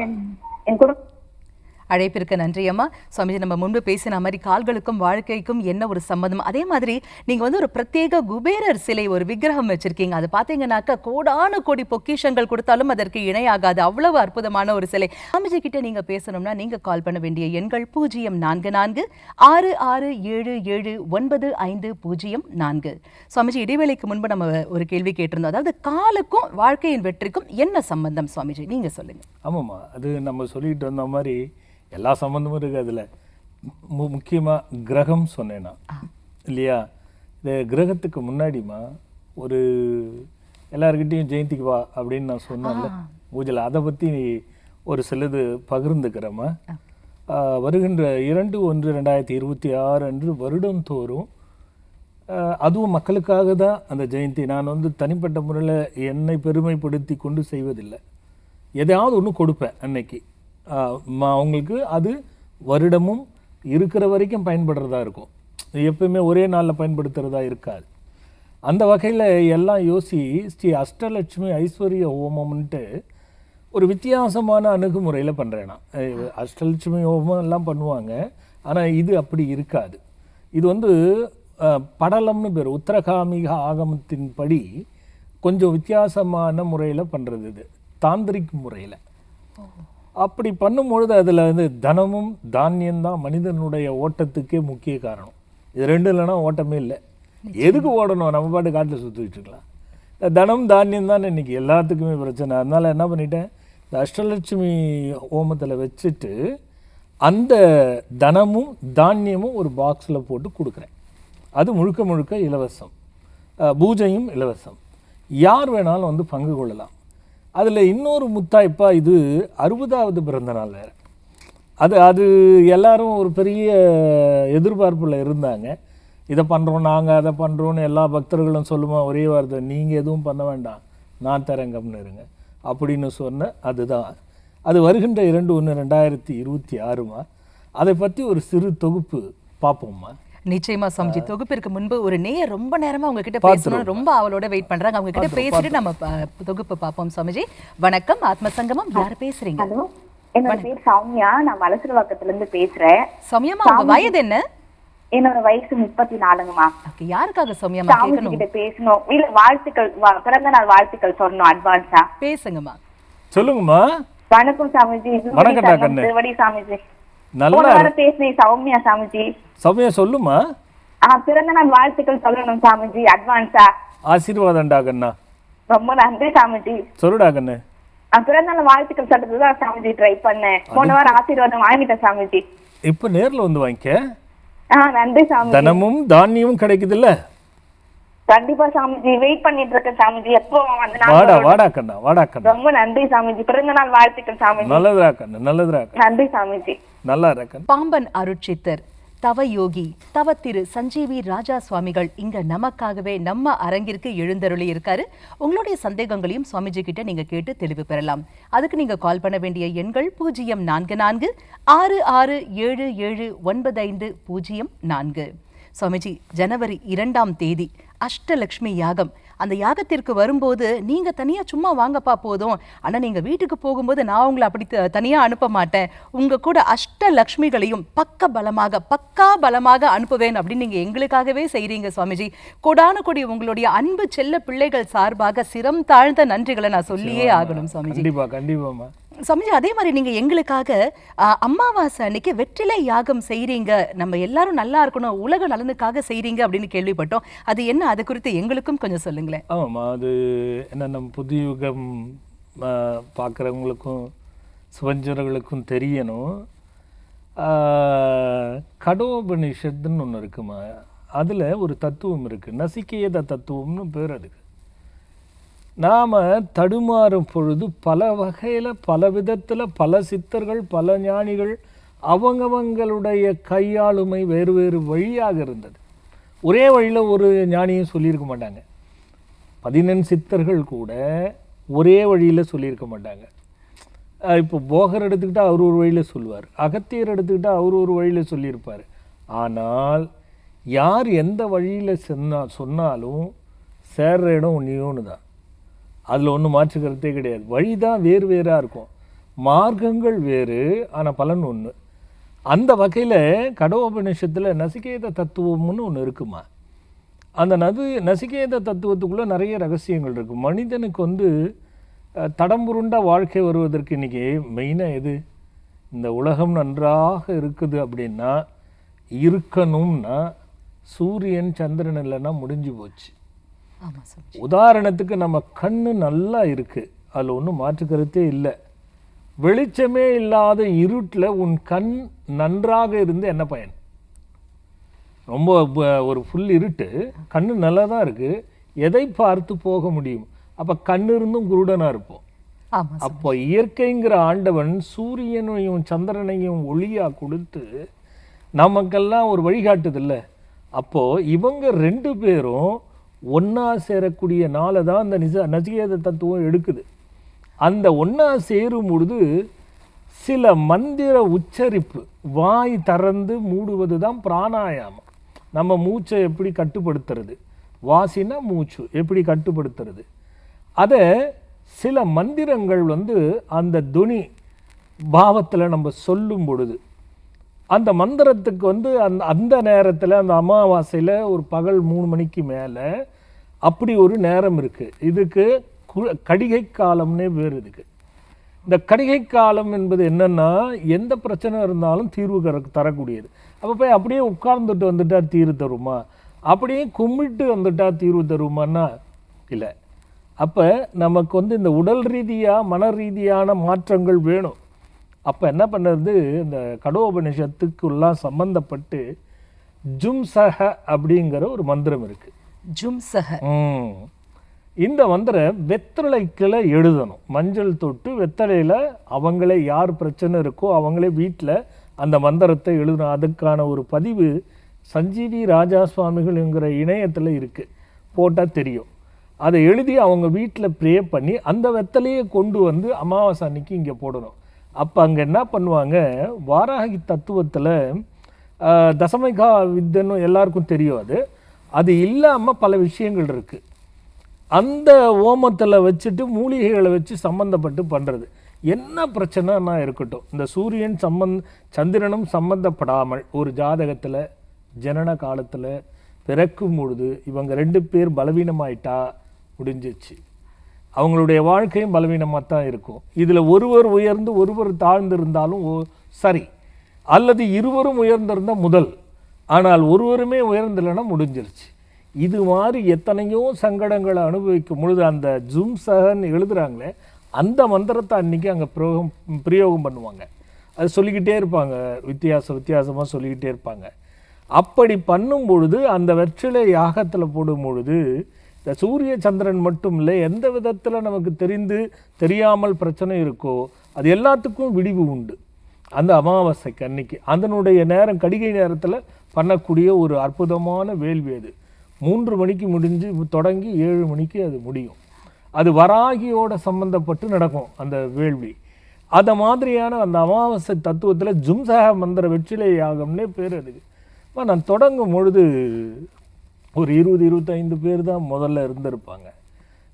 அழைப்பிற்கு நன்றி அம்மா. சுவாமிஜி, நம்ம முன்பு பேசின மாதிரி கால்களுக்கும் வாழ்க்கைக்கும் என்ன ஒரு சம்பந்தம்? அதே மாதிரி நீங்க வந்து ஒரு பிரத்யேக குபேரர் சிலை, ஒரு விக்கிரகம் வச்சிருக்கீங்க. அது பாத்தீங்கன்னாக்கா கோடானு கோடி பொக்கிஷங்கள் கொடுத்தாலும் அதற்கு இணையாகாது, அவ்வளவு அற்புதமான ஒரு சிலை. சுவாமிஜி கிட்ட நீங்க பேசணும்னா நீங்க கால் பண்ண வேண்டிய எண்கள் 0446677950. சுவாமிஜி, இடைவேளைக்கு முன்பு நம்ம ஒரு கேள்வி கேட்டிருந்தோம். அதாவது காலுக்கும் வாழ்க்கையின் வெற்றிக்கும் என்ன சம்பந்தம் சுவாமிஜி, நீங்க சொல்லுங்க. ஆமாம்மா, அது நம்ம சொல்லிட்டு வந்த மாதிரி எல்லா சம்பந்தமும் இருக்குது. அதில் முக்கியமாக கிரகம் சொன்னேன்னா இல்லையா? இந்த கிரகத்துக்கு முன்னாடிமா ஒரு எல்லாருக்கிட்டையும் ஜெயந்திக்கு வா அப்படின்னு நான் சொன்னேன்ல பூஜையில், அதை பற்றி ஒரு சிலது பகிர்ந்துக்கிறேம்மா. வருகின்ற 2/1/2026 அன்று வருடம் தோறும், அதுவும் மக்களுக்காக தான் அந்த ஜெயந்தி. நான் வந்து தனிப்பட்ட முறையில் என்னை பெருமைப்படுத்தி கொண்டு செய்வதில்லை. எதையாவது ஒன்று கொடுப்பேன் அன்னைக்கு அவங்களுக்கு. அது வருடமும் இருக்கிற வரைக்கும் பயன்படுறதா இருக்கும், எப்பவுமே ஒரே நாளில் பயன்படுத்துகிறதா இருக்காது. அந்த வகையில் எல்லாம் யோசி ஸ்ரீ அஷ்டலட்சுமி ஐஸ்வர்ய ஹோமம்ன்ட்டு ஒரு வித்தியாசமான அணுகுமுறையில் பண்ணுறேன் நான். அஷ்டலட்சுமி ஹோமம் எல்லாம் பண்ணுவாங்க, ஆனால் இது அப்படி இருக்காது. இது வந்து படலம்னு பேர், உத்தரகாமிக ஆகமத்தின்படி கொஞ்சம் வித்தியாசமான முறையில் பண்ணுறது. இது தாந்திரிக் முறையில். அப்படி பண்ணும்பொழுது அதில் வந்து தனமும் தானியம்தான் மனிதனுடைய ஓட்டத்துக்கே முக்கிய காரணம். இது ரெண்டும் இல்லைன்னா ஓட்டமே இல்லை. எதுக்கு ஓடணும்? நம்ம பாட்டு காட்டில் சுற்றிட்டு இருக்கலாம். இந்த தனம் தானியம் தான் இன்றைக்கி எல்லாத்துக்குமே பிரச்சனை. அதனால் என்ன பண்ணிட்டேன், இந்த அஷ்டலட்சுமி ஹோமத்தில் வச்சுட்டு அந்த தனமும் தானியமும் ஒரு பாக்ஸில் போட்டு கொடுக்குறேன். அது முழுக்க முழுக்க இலவசம். பூஜையும் இலவசம். யார் வேணாலும் வந்து பங்கு கொள்ளலாம். அதில் இன்னொரு முத்தாய்ப்பா, இது 60வது பிறந்த நாள் வேறு. அது எல்லாரும் ஒரு பெரிய எதிர்பார்ப்பில் இருந்தாங்க. இதை பண்ணுறோம், நாங்கள் அதை பண்ணுறோன்னு எல்லா பக்தர்களும் சொல்லுமா ஒரே வார்த்தை, நீங்கள் எதுவும் பண்ண வேண்டாம், நான் தரங்கம்னு இருங்க அப்படின்னு சொன்ன. அதுதான் அது வருகின்ற 2/1/2026மா. அதை பற்றி ஒரு சிறு தொகுப்பு பார்ப்போம்மா. நிச்சயமா சுவாமிஜி. தொகுப்பிற்கு முன்பு ஒரு நேயர் ரொம்ப நேரமா உங்ககிட்ட பேசணும்னு ரொம்ப அவளோட வெயிட் பண்றாங்க. அவங்க கிட்ட பேசிட்டு நம்ம தொகுப்பு பார்ப்போம். சுவாமிஜி வணக்கம். ஆத்ம சங்கமம், யார் பேசுறீங்க? ஹலோ, என்னோட பேர் சௌமியா. நான் வலசரவாக்கத்துல இருந்து பேசுறேன். சௌமியாமா, உங்க வயது என்ன? என்னோட வயசு 34ங்கம்மா. ஓகே, யாருக்காக சௌமியாமா கேட்கணும்? கிட்ட பேசணும். இல்ல வாழ்த்துக்கள், பிறந்த நாள் வாழ்த்துக்கள் சொல்லணும் அட்வான்ஸா. பேசுங்கம்மா. சொல்லுங்கம்மா. வணக்கம் சாமிஜி. திருவடி சாமிஜி. நல்லா பேசுறேன் சௌமியா சாமிஜி. சௌமியா சொல்லுமா. பிறந்த நாள் வாழ்த்துக்கள் சொல்லணும் சாமிஜி அட்வான்ஸா. ஆசீர்வாதம்டா கண்ணா. ரொம்ப நன்றி சாமிஜி. சொல்லுடா கண்ணு. பிறந்த நாள் வாழ்த்துக்கள் சொல்றதுதான் சாமிஜி ட்ரை பண்ணேன். போன வாரம் ஆசீர்வாதம் வாங்கிட்டேன் சாமிஜி. இப்ப நேர்ல வந்து வாங்கிக்க. நன்றி சாமிஜி. தனமும் தானியமும் கிடைக்குது இல்ல? கண்டிப்பா சாமிஜி, வெயிட் பண்ணிட்டு இருக்கேன் சாமிஜி. எப்போ வாடா கண்ணா, வாடா கண்ணா. ரொம்ப நன்றி சாமிஜி. பிறந்த நாள் வாழ்த்துக்கள் சாமிஜி. நல்லதுடா கண்ணு, நல்லதுடா. நன்றி சாமிஜி. நல்லா இருக்கேன். பாம்பன் அருட்சித்தர் தவ யோகி தவ திரு சஞ்சீவி ராஜா சுவாமிகள் இங்க நமக்காகவே நம்ம அரங்கிற்கு எழுந்தருளி இருக்காரு. உங்களுடைய சந்தேகங்களையும் சுவாமிஜி கிட்ட நீங்க கேட்டு தெளிவு பெறலாம். அதுக்கு நீங்க கால் பண்ண வேண்டிய எண்கள் 0446 677504. சுவாமிஜி, ஜனவரி 2ஆம் தேதி அஷ்டலக்ஷ்மி யாகம். அந்த யாகத்திற்கு வரும்போது நீங்க தனியா சும்மா வாங்கப்பா போதும், ஆனா நீங்க வீட்டுக்கு போகும்போது நான் உங்களை அப்படி தனியா அனுப்ப மாட்டேன், உங்க கூட அஷ்டலக்ஷ்மிகளையும் பக்கா பலமாக அனுப்புவேன் அப்படின்னு நீங்க எங்களுக்காகவே செய்றீங்க சுவாமிஜி. கொடான கொடி உங்களுடைய அன்பு செல்ல பிள்ளைகள் சார்பாக சிரம் தாழ்ந்த நன்றிகளை நான் சொல்லியே ஆகணும் சுவாமிஜி. கண்டிப்பாமா சுவாமிஜி. அதே மாதிரி நீங்க எங்களுக்காக அமாவாசை அன்னைக்கு வெற்றிலை யாகம் செய்றீங்க, நம்ம எல்லாரும் நல்லா இருக்கணும், உலக நலனுக்காக செய்றீங்க அப்படின்னு கேள்விப்பட்டோம். அது என்ன, அது குறித்து எங்களுக்கும் கொஞ்சம் சொல்லுங்களேன். ஆமாம்மா, அது என்ன, நம்ம புதுயுகம் பார்க்குறவங்களுக்கும் சுவஞ்சர்களுக்கும் தெரியணும். கடோபனிஷத்துன்னு ஒன்று இருக்குமா, அதில் ஒரு தத்துவம் இருக்குது, நசிகேத தத்துவம்னு பேர். அதுக்கு நாம் தடுமாறும் பொழுது பல வகையில் பல விதத்தில் பல சித்தர்கள் பல ஞானிகள் அவங்கவங்களுடைய கையாளுமை வேறு வேறு வழியாக இருந்தது. ஒரே வழியில் ஒரு ஞானியும் சொல்லியிருக்க மாட்டாங்க. 14 சித்தர்கள் கூட ஒரே வழியில் சொல்லியிருக்க மாட்டாங்க. இப்போ போகர் எடுத்துக்கிட்டால் அவர் ஒரு வழியில் சொல்லுவார், அகத்தியர் எடுத்துக்கிட்டால் அவர் ஒரு வழியில் சொல்லியிருப்பார். ஆனால் யார் எந்த வழியில் சொன்னாலும் சேர்ற இடம் ஒன்று தான். அதில் ஒன்றும் மாற்றுக்கிறதே கிடையாது. வழி தான் வேறு வேறாக இருக்கும், மார்க்கங்கள் வேறு, ஆனால் பலன் ஒன்று. அந்த வகையில் கடோபனிஷத்தில் நசிகேத தத்துவம்னு ஒன்று இருக்குமா. அந்த நசிகேத தத்துவத்துக்குள்ளே நிறைய ரகசியங்கள் இருக்குது. மனிதனுக்கு வந்து தடம்புருண்ட வாழ்க்கை வருவதற்கு இன்றைக்கி மெயினாக எது, இந்த உலகம் நன்றாக இருக்குது அப்படின்னா இருக்கணும்னா சூரியன் சந்திரன் இல்லைன்னா முடிஞ்சு போச்சு. உதாரணத்துக்கு நம்ம கண்ணு நல்லா இருக்கு, அதில் ஒன்றும் மாற்றுக்கருத்தே இல்லை. வெளிச்சமே இல்லாத இருட்டில் உன் கண் நன்றாக இருந்து என்ன பயன்? ரொம்ப ஒரு ஃபுல் இருட்டு, கண்ணு நல்லா தான் இருக்கு, எதை பார்த்து போக முடியும்? அப்போ கண்ணு இருந்தும் குருடனாக இருப்போம். அப்போ இயற்கைங்கிற ஆண்டவன் சூரியனையும் சந்திரனையும் ஒளியாக கொடுத்து நமக்கெல்லாம் ஒரு வழிகாட்டுதில்ல. அப்போது இவங்க 2 பேரும் ஒன்றா சேரக்கூடிய நாளை தான் அந்த நசிகேத தத்துவம் எடுக்குது. அந்த ஒன்றா சேரும் பொழுது சில மந்திர உச்சரிப்பு, வாய் திறந்து மூடுவது தான் பிராணாயாமம். நம்ம மூச்சை எப்படி கட்டுப்படுத்துறது, வாசினா மூச்சு எப்படி கட்டுப்படுத்துறது, அதை சில மந்திரங்கள் அந்த துனி பாவத்தில் நம்ம சொல்லும் பொழுது அந்த மந்திரத்துக்கு அந்த நேரத்தில் அந்த அமாவாசையில் ஒரு பகல் 3 மணிக்கு மேலே அப்படி ஒரு நேரம் இருக்குது. இதுக்கு கடிகை காலம்னே பேர். இதுக்கு இந்த கடிகை காலம் என்பது என்னென்னா, எந்த பிரச்சனை இருந்தாலும் தீர்வு தரக்கூடியது. அப்போ போய் அப்படியே உட்கார்ந்துட்டு வந்துட்டா தீர்வு தருமா, அப்படியே கும்பிட்டு வந்துட்டா தீர்வு தருமான்னா இல்லை. அப்போ நமக்கு இந்த உடல் ரீதியாக மன ரீதியான மாற்றங்கள் வேணும். அப்போ என்ன பண்ணுறது, இந்த கடோபனிஷத்துக்குள்ளாம் சம்பந்தப்பட்டு ஜும்சஹ அப்படிங்கிற ஒரு மந்திரம் இருக்குது. ஜும்சஹ. இந்த மந்திரம் வெத்தலைக்கில் எழுதணும். மஞ்சள் தொட்டு வெத்தலையில் அவங்களே யார் பிரச்சனை இருக்கோ அவங்களே வீட்டில் அந்த மந்திரத்தை எழுதணும். அதுக்கான ஒரு பதிவு சஞ்சீவி ராஜா சுவாமிகள் என்கிற இணையத்தில் இருக்குது, போட்டால் தெரியும். அதை எழுதி அவங்க வீட்டில் ப்ரே பண்ணி அந்த வெத்தலையை கொண்டு அமாவாசை அன்னைக்கு இங்கே போடணும். அப்போ அங்கே என்ன பண்ணுவாங்க, வாராகி தத்துவத்தில் தசமிகா வித்தன்னு எல்லாருக்கும் தெரியும். அது இல்லாமல் பல விஷயங்கள் இருக்குது. அந்த ஓமத்தில் வச்சுட்டு மூலிகைகளை வச்சு சம்மந்தப்பட்டு பண்ணுறது. என்ன பிரச்சனைனா இருக்கட்டும், இந்த சூரியன் சந்திரனும் சம்பந்தப்படாமல் ஒரு ஜாதகத்தில் ஜனன காலத்தில் பிறக்கும் பொழுது இவங்க 2 பேர் பலவீனமாயிட்டா முடிஞ்சிச்சு. அவங்களுடைய வாழ்க்கையும் பலவீனமாக தான் இருக்கும். இதில் ஒருவர் உயர்ந்து ஒருவர் தாழ்ந்து இருந்தாலும் சரி, அல்லது இருவரும் உயர்ந்திருந்தால் முதல், ஆனால் ஒருவருமே உயர்ந்தில்லைன்னா முடிஞ்சிருச்சு. இது மாதிரி எத்தனையோ சங்கடங்களை அனுபவிக்கும் பொழுது அந்த ஜும்சஹன்னு எழுதுகிறாங்களே அந்த மந்திரத்தை அன்றைக்கி அங்கே பிரயோகம் பண்ணுவாங்க. அது சொல்லிக்கிட்டே இருப்பாங்க, வித்தியாசமாக சொல்லிக்கிட்டே இருப்பாங்க. அப்படி பண்ணும் பொழுது அந்த வெற்றிலை யாகத்தில் போடும் பொழுது இந்த சூரிய சந்திரன் மட்டும் இல்லை, எந்த விதத்தில் நமக்கு தெரியாமல் பிரச்சனை இருக்கோ அது எல்லாத்துக்கும் விடிவு உண்டு. அந்த அமாவாசைக்கு அன்னைக்கு அதனுடைய நேரம் கடிகை நேரத்தில் பண்ணக்கூடிய ஒரு அற்புதமான வேள்வி. அது 3 மணிக்கு முடிஞ்சு தொடங்கி 7 மணிக்கு அது முடியும். அது வராகியோட சம்பந்தப்பட்டு நடக்கும் அந்த வேள்வி. அந்த மாதிரியான அந்த அமாவாசை தத்துவத்தில் ஜும்சஹ மந்திர வெற்றிலை யாகம்னே பேர். அதுக்கு நான் தொடங்கும் பொழுது ஒரு 20-25 பேர் தான் முதல்ல இருந்திருப்பாங்க.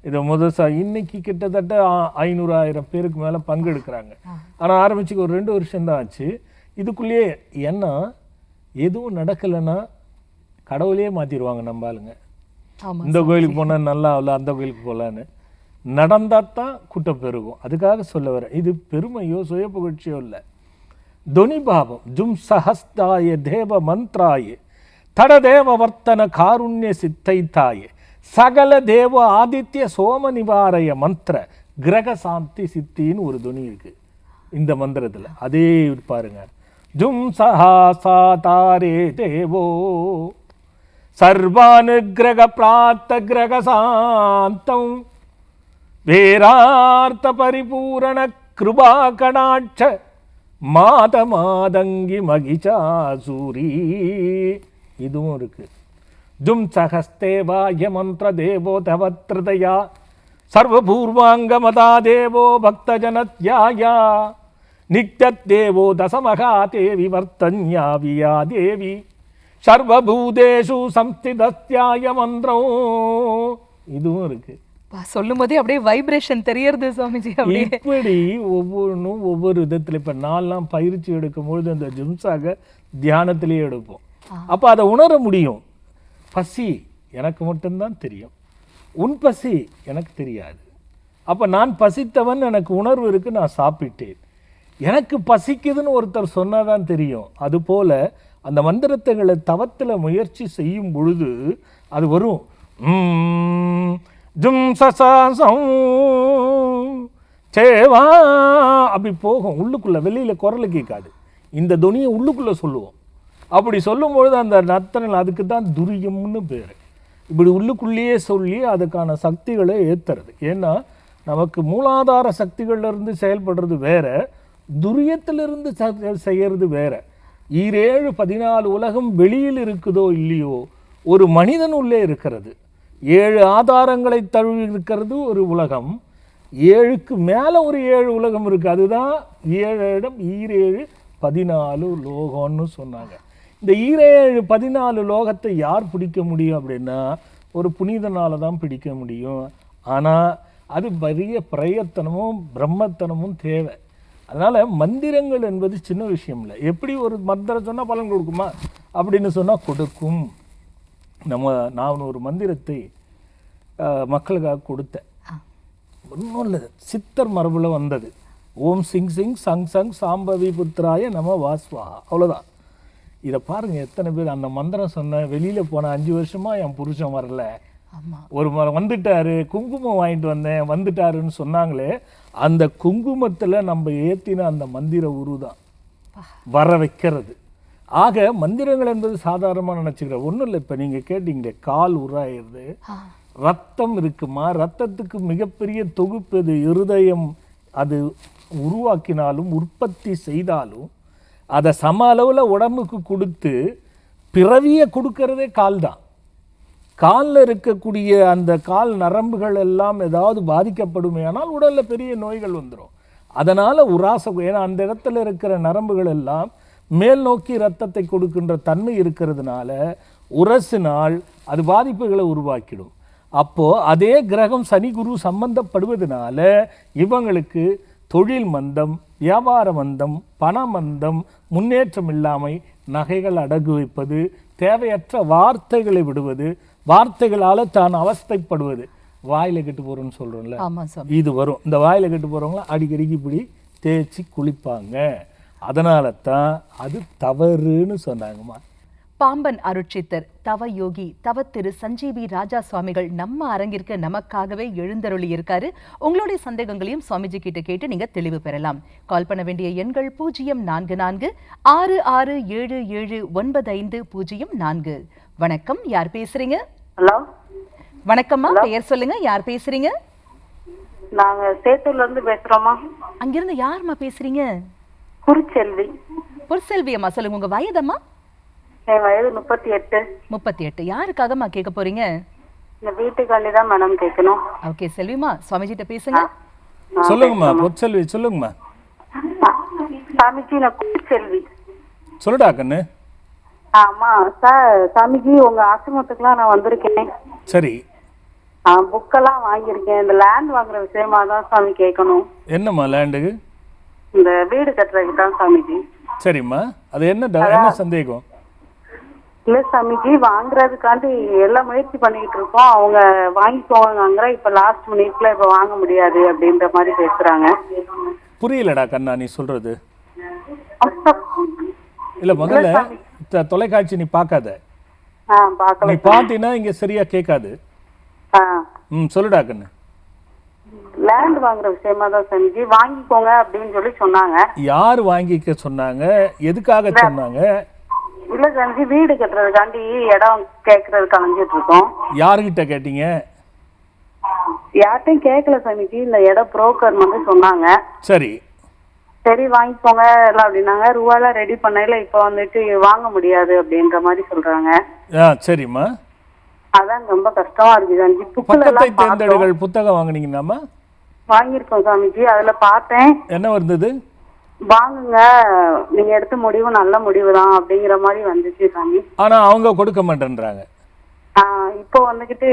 இதை இன்னைக்கு கிட்டத்தட்ட 500,000 பேருக்கு மேலே பங்கெடுக்கிறாங்க. ஆனால் ஆரம்பிச்சுக்கு ஒரு 2 வருஷம்தான் ஆச்சு. இதுக்குள்ளேயே ஏன்னா எதுவும் நடக்கலைன்னா கடவுளையே மாற்றிடுவாங்க நம்ம ஆளுங்க. இந்த கோயிலுக்கு போனால் நல்லா இல்லை, அந்த கோயிலுக்கு போகலான்னு நடந்தால் தான் கூட்டம் பெருகும். அதுக்காக சொல்ல வரேன், இது பெருமையோ சுய புகழ்ச்சியோ இல்லை. துனிபாவம் ஜும் சஹஸ்தாய தேவ மந்த்ராய தடதேவ வர்த்தன காருண்ய சித்தைத்தாய சகல தேவ ஆதித்ய சோம நிவாரய மந்திர கிரக சாந்தி சித்தின்னு ஒரு துணி இருக்கு இந்த மந்திரத்தில். அதே பாருங்க, ஜும் சஹாசா தாரே தேவோ சர்வானுகிரக பிராத்த கிரக சாந்தம் வேரார்த்த பரிபூரண கிருபா கடாட்ச மாத மாதங்கி மகிஷா சூரி. இதுவும் இருக்கு. ஜும் சஹஸ்தேவாய மந்திர தேவோ தவத்ருதயா சர்வபூர்வாங்க மதா தேவோ பக்தஜனத்யாயா நித்யத்தேவோ தசமகா தேவி வர்த்தன்யா வியா தேவி சர்வபூதேஷு சம்ஸ்திதஸ்யாய மந்திரம். இதுவும் இருக்கு. சொல்லும் போதே அப்படியே வைப்ரேஷன் தெரியறது சுவாமிஜி. இப்படி ஒவ்வொன்றும் ஒவ்வொரு விதத்தில். இப்போ நான்லாம் பயிற்சி எடுக்கும் பொழுது அந்த ஜும்சாக தியானத்திலேயே எடுப்போம். அப்போ அதை உணர முடியும். பசி எனக்கு மட்டும்தான் தெரியும், உன் பசி எனக்கு தெரியாது. அப்போ நான் பசித்தவன், எனக்கு உணர்வு இருக்குது, நான் சாப்பிட்டேன். எனக்கு பசிக்குதுன்னு ஒருத்தர் சொன்னாதான் தெரியும். அதுபோல் அந்த மந்திரத்தைகளை தவத்தில் முயற்சி செய்யும் பொழுது அது வரும். ஜும் சசாசம் சேவா அப்படி போகும் உள்ளுக்குள்ளே, வெளியில் குரல் கேட்காது. இந்த துணியை உள்ளுக்குள்ளே சொல்லுவோம். அப்படி சொல்லும்பொழுது அந்த நர்த்தனல், அதுக்கு தான் துரியம்னு பேர். இப்படி உள்ளுக்குள்ளேயே சொல்லி அதுக்கான சக்திகளை ஏற்றுறது. ஏன்னா நமக்கு மூலாதார சக்திகள்லேருந்து செயல்படுறது வேற, துரியத்திலிருந்து செய்கிறது வேற. 7-14 உலகம் வெளியில் இருக்குதோ இல்லையோ, ஒரு மனிதன் உள்ளே இருக்கிறது. 7 ஆதாரங்களை தழுவி இருக்கிறது ஒரு உலகம். 7க்கு மேலே ஒரு 7 உலகம் இருக்குது. அதுதான் 7 இடம் 7-14 லோகம்னு சொன்னாங்க. இந்த 7-14 லோகத்தை யார் பிடிக்க முடியும் அப்படின்னா ஒரு புனிதனால தான் பிடிக்க முடியும். ஆனால் அது பெரிய பிரயத்தனமும் பிரம்மத்தனமும் தேவை. அதனால் மந்திரங்கள் என்பது சின்ன விஷயம் இல்லை. எப்படி ஒரு மந்திரம் சொன்னால் பலன் கொடுக்குமா அப்படின்னு சொன்னால் கொடுக்கும். நான் ஒரு மந்திரத்தை மக்களுக்காக கொடுத்தேன். ஒன்றும் இல்லை, சித்தர் மரபில் வந்தது. ஓம் சிங் சிங் சங் சங் சாம்பவி புத்திராய நம வாஸ்வா, அவ்வளோதான். இதை பாருங்கள், எத்தனை பேர் அந்த மந்திரம் சொன்ன வெளியில் போன 5 வருஷமாக என் புருஷன் வரல, ஒரு வந்துட்டாரு, குங்குமம் வாங்கிட்டு வந்தேன் வந்துட்டாருன்னு சொன்னாங்களே, அந்த குங்குமத்தில் நம்ம ஏற்றின அந்த மந்திர உருதான் வர வைக்கிறது. ஆக மந்திரங்கள் என்பது சாதாரணமாக நினச்சிக்கிறேன். ஒன்றும் இல்லை. இப்போ நீங்கள் கேட்டீங்களே, கால் உருவாயிருது, ரத்தம் இருக்குமா, ரத்தத்துக்கு மிகப்பெரிய தொகுப்பு அது இருதயம். அது உருவாக்கினாலும் உற்பத்தி செய்தாலும் அதை சம அளவில் உடம்புக்கு கொடுத்து பிறவியை கொடுக்கறதே கால் தான். காலில் இருக்கக்கூடிய அந்த கால் நரம்புகள் எல்லாம் ஏதாவது பாதிக்கப்படுமே ஆனால் உடலில் பெரிய நோய்கள் வந்துடும். அதனால் ஏன்னா அந்த இடத்துல இருக்கிற நரம்புகள் எல்லாம் மேல் நோக்கி இரத்தத்தை கொடுக்கின்ற தன்மை இருக்கிறதுனால உரசினால் அது பாதிப்புகளை உருவாக்கிடும். அப்போது அதே கிரகம் சனி குரு சம்பந்தப்படுவதனால இவங்களுக்கு தொழில் மந்தம், வியாபார மந்தம், பண மந்தம், முன்னேற்றம் இல்லாமை, நகைகள் அடகு வைப்பது, தேவையற்ற வார்த்தைகளை விடுவது, வார்த்தைகளால் தான் அவஸ்தைப்படுவது, வாயில் கெட்டு போகிறோன்னு சொல்கிறோம்ல, இது வரும். இந்த வாயில் கெட்டு போகிறவங்களாம் அடிக்கடிக்கு இப்படி தேய்ச்சி குளிப்பாங்க. அதனால தான் அது தவறுன்னு சொன்னாங்கம்மா. பாம்பன் அருட்சித்தர் தவ யோகி தவ திரு சஞ்சீவி ராஜா சுவாமிகள் நம்ம அரங்கிற்கு நமக்காகவே எழுந்தருளி இருக்காரு. உங்களுடைய சந்தேகங்களையும் சுவாமிஜி கிட்ட கேட்டு நீங்க தெளிவு பெறலாம். கால் பண்ண வேண்டிய எண்கள் 044-66779504. வணக்கம், யார் பேசுறீங்க? ஹலோ, வணக்கம்மா, பெயர் சொல்லுங்க, யார் பேசுறீங்க? நாங்க சேத்தூர்ல இருந்து பேசுறோமா. அங்கிருந்து யாருமா பேசுறீங்க? குறிச்செல்வி. பொற்செல்வி அம்மா, சொல்லுங்க உங்க வயதம்மா? என் வயது 38. 38. யாருக்காகம்மா கேட்க போறீங்க? இந்த வீட்டுக்காண்டி தான் மேடம் கேட்கணும். ஓகே செல்விமா, சுவாமிஜிட்ட பேசுங்க. சொல்லுங்கம்மா பொற்செல்வி, சொல்லுங்கம்மா. சாமிஜி, நான் குறிச்செல்வி. சொல்லுடா கண்ணு. ஆமா சார், சாமிஜி உங்க ஆசிரமத்துக்குலாம் நான் வந்திருக்கேன். சரி. புக்கெல்லாம் வாங்கியிருக்கேன். இந்த லேண்ட் வாங்குற விஷயமா தான் சாமி கேட்கணும். என்னம்மா லேண்டுக்கு? இந்த வீடு கட்டுறதுக்கு தான் சாமிஜி. சரிம்மா, அது என்ன சந்தேகம்? இல்ல சாமிஜி, வாங்குறதுக்காண்டி எல்லாம் முயற்சி பண்ணிக்கிட்டு இருக்கோம். அவங்க வாங்கிக்கோங்க, இப்ப லாஸ்ட் மினிட்ல இப்ப வாங்க முடியாது அப்படின்ற மாதிரி பேசுறாங்க. புரியலடா கண்ணா நீ சொல்றது. இல்ல முதல்ல தொலைக்காட்சி நீ பார்க்காத. நீ பாத்தீங்கன்னா இங்க சரியா கேட்காது. சொல்லுடா கண்ணு. லேண்ட் வாங்குற விஷயமா தான் சாமிஜி, வாங்கிக்கோங்க அப்படின்னு சொல்லி சொன்னாங்க. யாரு வாங்கிக்க சொன்னாங்க? எதுக்காக சொன்னாங்க? இல்ல சாமிஜி, வீடு கட்டுறதுக்காண்டி இடம் கேட்கறதுக்கு அலைஞ்சிட்டு இருக்கோம். யாருகிட்ட கேட்டீங்க? யார்ட்டையும் கேட்கல சாமிஜி, இந்த இடம் புரோக்கர் வந்து சொன்னாங்க. சரி சரி வாங்கிக்கோங்க எல்லாம் அப்படின்னாங்க. ரூபாலாம் ரெடி பண்ணல, இப்ப வந்துட்டு வாங்க முடியாது அப்படின்ற மாதிரி சொல்றாங்க. சரிம்மா, அதான் ரொம்ப கஷ்டமா இருக்கு சாமிஜி. பக்கத்தை தேர்ந்தெடுங்கள் புத்தகம் வாங்குனீங்கன்னாமா? வாங்கியிருக்கோம் சாமிஜி. அதுல பார்த்தேன். என்ன வந்தது? வாங்குங்க, நீங்க எடுத்த முடிவு நல்ல முடிவு தான் அப்படிங்கிற மாதிரி வந்துச்சு சாமி. ஆனா அவங்க கொடுக்க மாட்டேன்றாங்க. இப்போ வந்துகிட்டு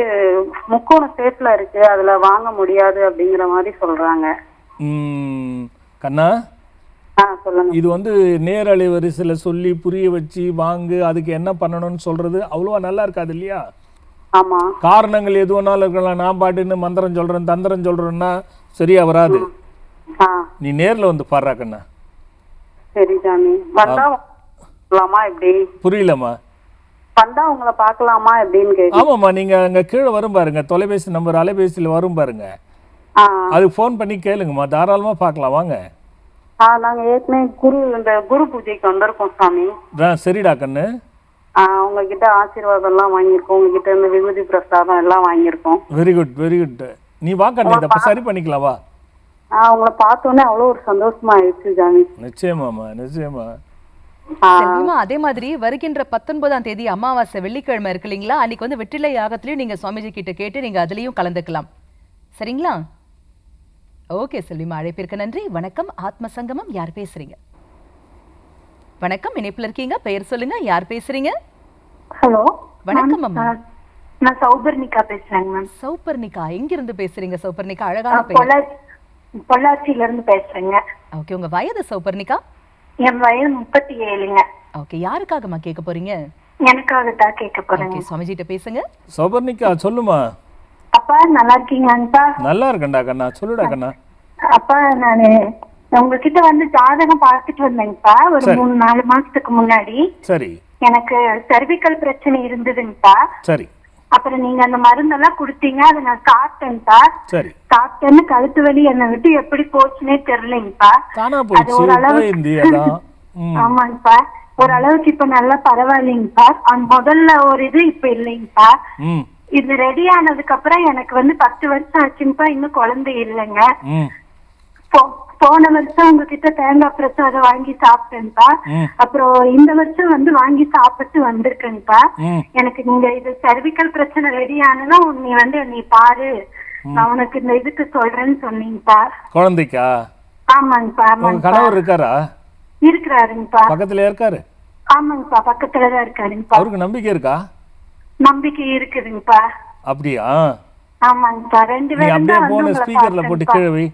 முக்கோண ஸ்டேட்ல இருக்கு, அதுல வாங்க முடியாது அப்படிங்கிற மாதிரி சொல்றாங்க. கண்ணா, சொல்லுங்க. இது நேரலை வரிசையில சொல்லி புரிய வச்சு வாங்கு, அதுக்கு என்ன பண்ணணும்னு சொல்றது அவ்வளவா நல்லா இருக்காது இல்லையா? ஆமா, காரணங்கள் எது வேணாலும் இருக்கலாம். நான் பாட்டுன்னு மந்திரம் சொல்றேன் தந்திரம் சொல்றேன்னா சரியா வராது. நீ நேர்ல வந்து பாடுறா கண்ணா. சரி சாமி, வந்தாமா எப்படி? புரியலம்மா. வந்தா உங்களை பார்க்கலாமா எப்படின்னு கேட்க. ஆமாம்மா, நீங்க அங்க கீழே வரும் பாருங்க, தொலைபேசி நம்பர் அலைபேசியில வரும் பாருங்க, அதுக்கு ஃபோன் பண்ணி கேளுங்கம்மா, தாராளமா பார்க்கலாம் வாங்க. நாங்க ஏற்கனவே இந்த குரு பூஜைக்கு வந்திருக்கோம் சாமி. சரிடா கண்ணு. உங்ககிட்ட ஆசீர்வாதம் எல்லாம் வாங்கியிருக்கோம், உங்ககிட்ட இந்த விபூதி பிரசாதம் எல்லாம் வாங்கியிருக்கோம். Very good very good. நீ வா கண்ணு, இதை சரி பண்ணிக்கலாம் வா. உங்களை பார்த்தோன்னே அவ்வளோ ஒரு சந்தோஷமா ஆயிடுச்சு சாமி. நிச்சயமாமா நிச்சயமா. அதே மாதிரி வருகின்ற 19ஆம் தேதி அமாவாசை வெள்ளிக்கிழமை இருக்கு இல்லைங்களா, அன்னைக்கு வெற்றிலை யாகத்திலயும் நீங்க சுவாமிஜி கிட்ட கேட்டு நீங்க அதுலயும் கலந்துக்கலாம். சரிங்களா? ஓகே செல்விமா, அழைப்பிற்கு நன்றி. வணக்கம், ஆத்ம சங்கமம், யார் பேசுறீங்க? வணக்கம், இணைப்புல இருக்கீங்க, பெயர் சொல்லுங்க, யார் பேசுறீங்க? ஹலோ, வணக்கம் அம்மா. நான் சௌபர்ணிகா பேசுறேங்க மேம். சௌபர்ணிகா, எங்கிருந்து பேசுறீங்க சௌபர்ணிகா? அழகான பெயர். பொள்ளாச்சியில இருந்து பேசுறேங்க. ஓகே, உங்க வயது சௌபர்ணிகா? என் வயது 37ங்க. ஓகே, யாருக்காகமா கேட்க போறீங்க? எனக்காக தான் கேட்க போறேங்க. ஓகே, சுவாமிஜிட்ட பேசுங்க. சௌபர்ணிகா சொல்லுமா. அப்பா நல்லா இருக்கீங்களாப்பா? நல்லா இருக்கேன்டா கண்ணா, சொல்லுடா கண்ணா. அப்பா நானு உங்ககிட்ட வந்து ஜாதகம் பார்த்துட்டு வந்தேங்கப்பா ஒரு 3-4 மாசத்துக்கு முன்னாடி. சரி. எனக்கு சர்விக்கல் பிரச்சனை இருந்ததுங்கப்பா. சரி. அப்புறம் நீங்க அந்த மருந்தெல்லாம் கொடுத்தீங்க, அதை நான் சாப்பிட்டேன்ப்பா. சரி. சாப்பிட்டேன்னு கழுத்து வலி என்னை விட்டு எப்படி போச்சுன்னே தெரியலைங்கப்பா. அது ஓரளவு ஆமாங்கப்பா, ஓரளவுக்கு இப்ப நல்லா பரவாயில்லைங்கப்பா. முதல்ல ஒரு இது இப்ப இல்லைங்கப்பா. இது ரெடி ஆனதுக்கு அப்புறம் எனக்கு வந்து 10 வருஷம் ஆச்சுங்கப்பா, இன்னும் குழந்தை இல்லைங்க. போன வருஷம் உங்ககிட்ட தேங்காய் பிரசாதம் வாங்கி சாப்பிட்டேன்ப்பா. அப்புறம் இந்த வருஷம் வந்து வாங்கி சாப்பிட்டு வந்திருக்கேன்ப்பா. எனக்கு நீங்க இது சர்விக்கல் பிரச்சனை ரெடி ஆனதும் நீ வந்து நீ பாரு, நான் உனக்கு இந்த இதுக்கு சொல்றேன்னு சொன்னீங்கப்பா. குழந்தைக்கா? ஆமாங்கப்பா. கணவர் இருக்காரா? இருக்கிறாருங்கப்பா. பக்கத்துல இருக்காரு? ஆமாங்கப்பா, பக்கத்துலதான் இருக்காருங்கப்பா. அவருக்கு நம்பிக்கை இருக்கா? நம்பிக்கை இருக்குதுங்கப்பா. அப்படியா? ஆமாங்கப்பா. 2 பேரும் தான் வந்து ஸ்பீக்கர்ல போட்டு கீழே வை.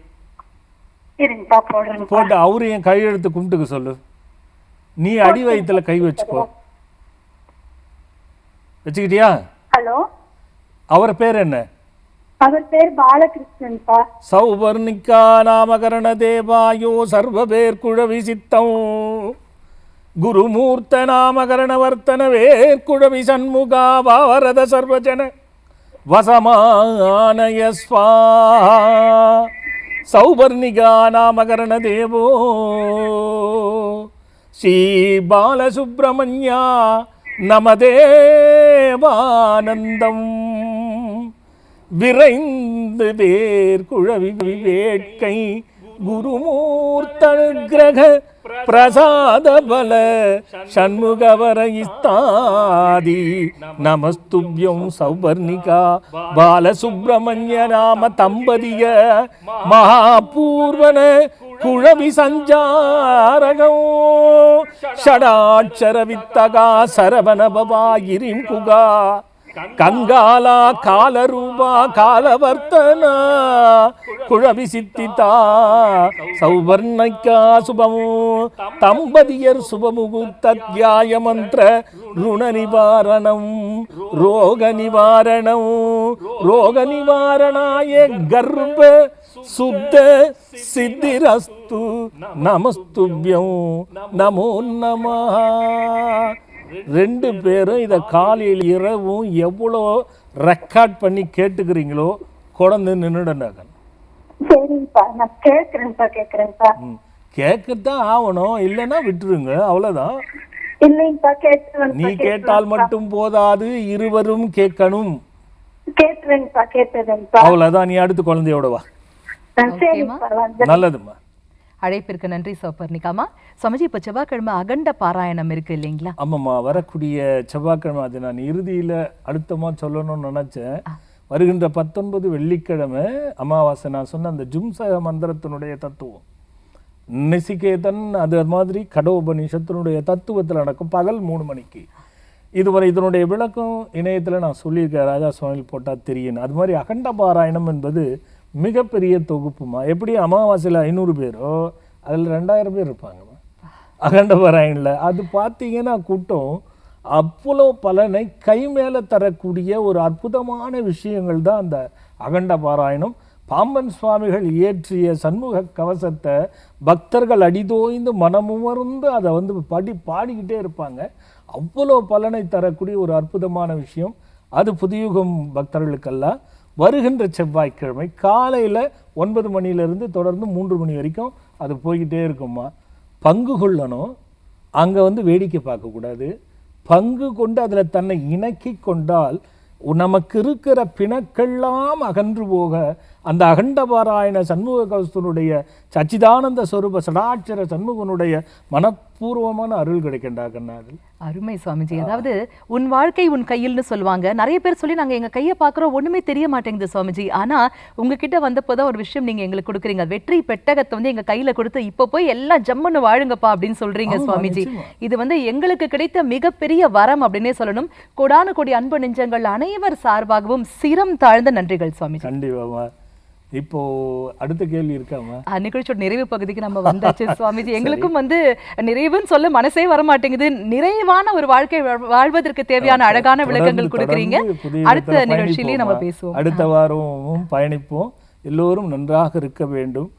இருங்கப்பா, போடுறேன். போட்டு அவரு என் கையெழுத்து கும்பிட்டுக்க சொல்லு. நீ அடி வயித்துல கை வச்சுக்கோ. வச்சுக்கிட்டியா? ஹலோ, அவர் பேர் என்ன? அவர் பேர் பாலகிருஷ்ணன்பா. சௌபர்ணிகா நாமகரண தேவாயோ சர்வபேர் குழவி சித்தம் குருமூர்த்த நாமகரண வர்த்தன வேர்குழவி சண்முகா பாவரத சர்வஜன வசமானய ஸ்வாஹா. சௌபர்ணிகா நாமகரண தேவோ ஸ்ரீ பாலசுப்ரமணியா நமதேவானந்தம் விரைந்து வேர் குழவி வேட்கை குருமூர்த்தனுக்கிரக பிரசாத பல ஷண்முகவர இஸ்தாதி நமஸ்துப்யம் சௌபர்ணிகா பாலசுப்ரமணிய நாம தம்பதிய மகாபூர்வன குழவி சஞ்சாரகம் ஷடாட்சர வித்தகா சரவண பவாகிரிம் குகா கங்காலா காலரூபா காலவர்த்தனா குழவி சித்திதா சௌவர்ணிகா சுபமு தம்பதியர் சுபமுகூர்த்தியாய மந்திர ருண நிவாரணம் ரோக நிவாரணம் ரோக நிவாரணாய கர்ப்ப சுத்த சித்திரஸ்து நமஸ்துப்யம் நமோ நமஹ. 2 பேரும் இதை காலையில் இரவும் எவ்வளோ ரெக்கார்ட் பண்ணி கேட்டுக்கிறீங்களோ குழந்தை நின்றுடனாங்க. சரிங்கப்பா, நான் கேட்கறேன்ப்பா. கேட்கத்தான் ஆகணும், இல்லைன்னா விட்டுருங்க, அவ்வளோதான். இல்லைங்கப்பா, கேட்கிறேன். நீ கேட்டால் மட்டும் போதாது, இருவரும் கேட்கணும். கேட்கிறேன்ப்பா, கேட்கிறேன்ப்பா. அவ்வளோதான். நீ அடுத்து குழந்தையோட வா. நல்லதும்மா. அழைப்பிற்கு நன்றி சௌபர்ணிகாமா. சுவாமிஜி, இப்போ செவ்வாய்க்கிழமை அகண்ட பாராயணம் இருக்கு இல்லைங்களா? ஆமாம்மா, வரக்கூடிய செவ்வாய்க்கிழமை. அது நான் இறுதியில் அழுத்தமாக சொல்லணும்னு நினச்சேன். வருகின்ற 19 வெள்ளிக்கிழமை அமாவாசை. நான் சொன்ன அந்த ஜும்சக மந்திரத்தினுடைய தத்துவம் நிசிகேதன், அது மாதிரி கடோபனிஷத்தினுடைய தத்துவத்தில் நடக்கும் பகல் 3 மணிக்கு. இதுவரை இதனுடைய விளக்கம் இணையத்தில் நான் சொல்லியிருக்கேன், ராஜா சுவாமியில் போட்டால் தெரியும். அது மாதிரி அகண்ட பாராயணம் என்பது மிகப்பெரிய தொகுப்புமா. எப்படி அமாவாசையில் 500 பேரோ அதில் 2000 பேர் இருப்பாங்கம்மா அகண்ட பாராயணில். அது பார்த்தீங்கன்னா கூட்டம் அவ்வளோ பலனை கை மேலே தரக்கூடிய ஒரு அற்புதமான விஷயங்கள் தான் அந்த அகண்ட பாராயணம். பாம்பன் சுவாமிகள் இயற்றிய சண்முக கவசத்தை பக்தர்கள் அடிதோய்ந்து மனமுவர்ந்து அதை பாடிக்கிட்டே இருப்பாங்க. அவ்வளோ பலனை தரக்கூடிய ஒரு அற்புதமான விஷயம் அது. புதியுகம் பக்தர்களுக்கெல்லாம் வருகின்ற செவ்வாய்க்கிழமை காலையில் 9 மணியிலிருந்து தொடர்ந்து 3 மணி வரைக்கும் அது போய்கிட்டே இருக்குமா. பங்கு கொள்ளணும், அங்கே வேடிக்கை பார்க்கக்கூடாது. பங்கு கொண்டு அதில் தன்னை இணக்கி கொண்டால் நமக்கு இருக்கிற பிணக்கெல்லாம் அகன்று போக அந்த அகண்டபாராயண சண்முக கவசத்தினுடைய சச்சிதானந்த ஸ்வரூப சடாட்சர சண்முகனுடைய அபூர்வமான அருள் கிடைக்கண்டா கண்ணா அதில். அருமை சுவாமிஜி. அதாவது உன் வாழ்க்கை உன் கையில்னு சொல்லுவாங்க. நிறைய பேர் சொல்லி நாங்க எங்க கையை பாக்குறோம், ஒண்ணுமே தெரிய மாட்டேங்குது சுவாமிஜி. ஆனா உங்ககிட்ட வந்தப்போதான் ஒரு விஷயம் நீங்க எங்களுக்கு கொடுக்குறீங்க. வெற்றி பெட்டகத்தை வந்து எங்க கையில கொடுத்து இப்ப போய் எல்லாம் ஜம்முன்னு வாழுங்கப்பா அப்படின்னு சொல்றீங்க சுவாமிஜி. இது வந்து எங்களுக்கு கிடைத்த மிகப்பெரிய வரம் அப்படின்னே சொல்லணும். கோடான கோடி அன்பு நெஞ்சங்கள் அனைவர் சார்பாகவும் சிரம் தாழ்ந்த நன்றிகள் சுவாமிஜி. கண்டிப்பாமா. இப்போ அடுத்த கேள்வி இருக்காமா? நிகழ்ச்சியோட நிறைவு பகுதிக்கு நம்ம வந்தாச்சு சுவாமிஜி. எங்களுக்கும் வந்து நிறைவுன்னு சொல்ல மனசே வர மாட்டேங்குது. நிறைவான ஒரு வாழ்க்கை வாழ்வதற்கு தேவையான அழகான விளக்கங்கள் கொடுக்குறீங்க. அடுத்த நிகழ்ச்சியிலேயே நம்ம பேசுவோம். அடுத்த வாரமும் பயணிப்போம். எல்லோரும் நன்றாக இருக்க வேண்டும்.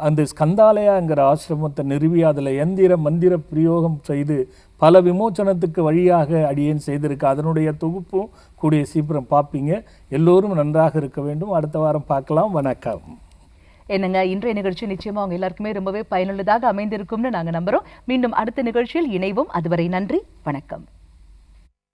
அந்த ஸ்கந்தாலயாங்கிற ஆசிரமத்தை நிறுவி அதில் எந்திர மந்திர பிரயோகம் செய்து பல விமோச்சனத்துக்கு வழியாக அடியேன் செய்திருக்க அதனுடைய தொகுப்பும் கூடிய சீக்கிரம் பார்ப்பீங்க. எல்லோரும் நன்றாக இருக்க வேண்டும். அடுத்த வாரம் பார்க்கலாம். வணக்கம். என்னங்க, இன்றைய நிகழ்ச்சி நிச்சயமா அவங்க எல்லாருக்குமே ரொம்பவே பயனுள்ளதாக அமைந்திருக்கும்னு நாங்க நம்புறோம். மீண்டும் அடுத்த நிகழ்ச்சியில் இணைவோம். அதுவரை நன்றி, வணக்கம்.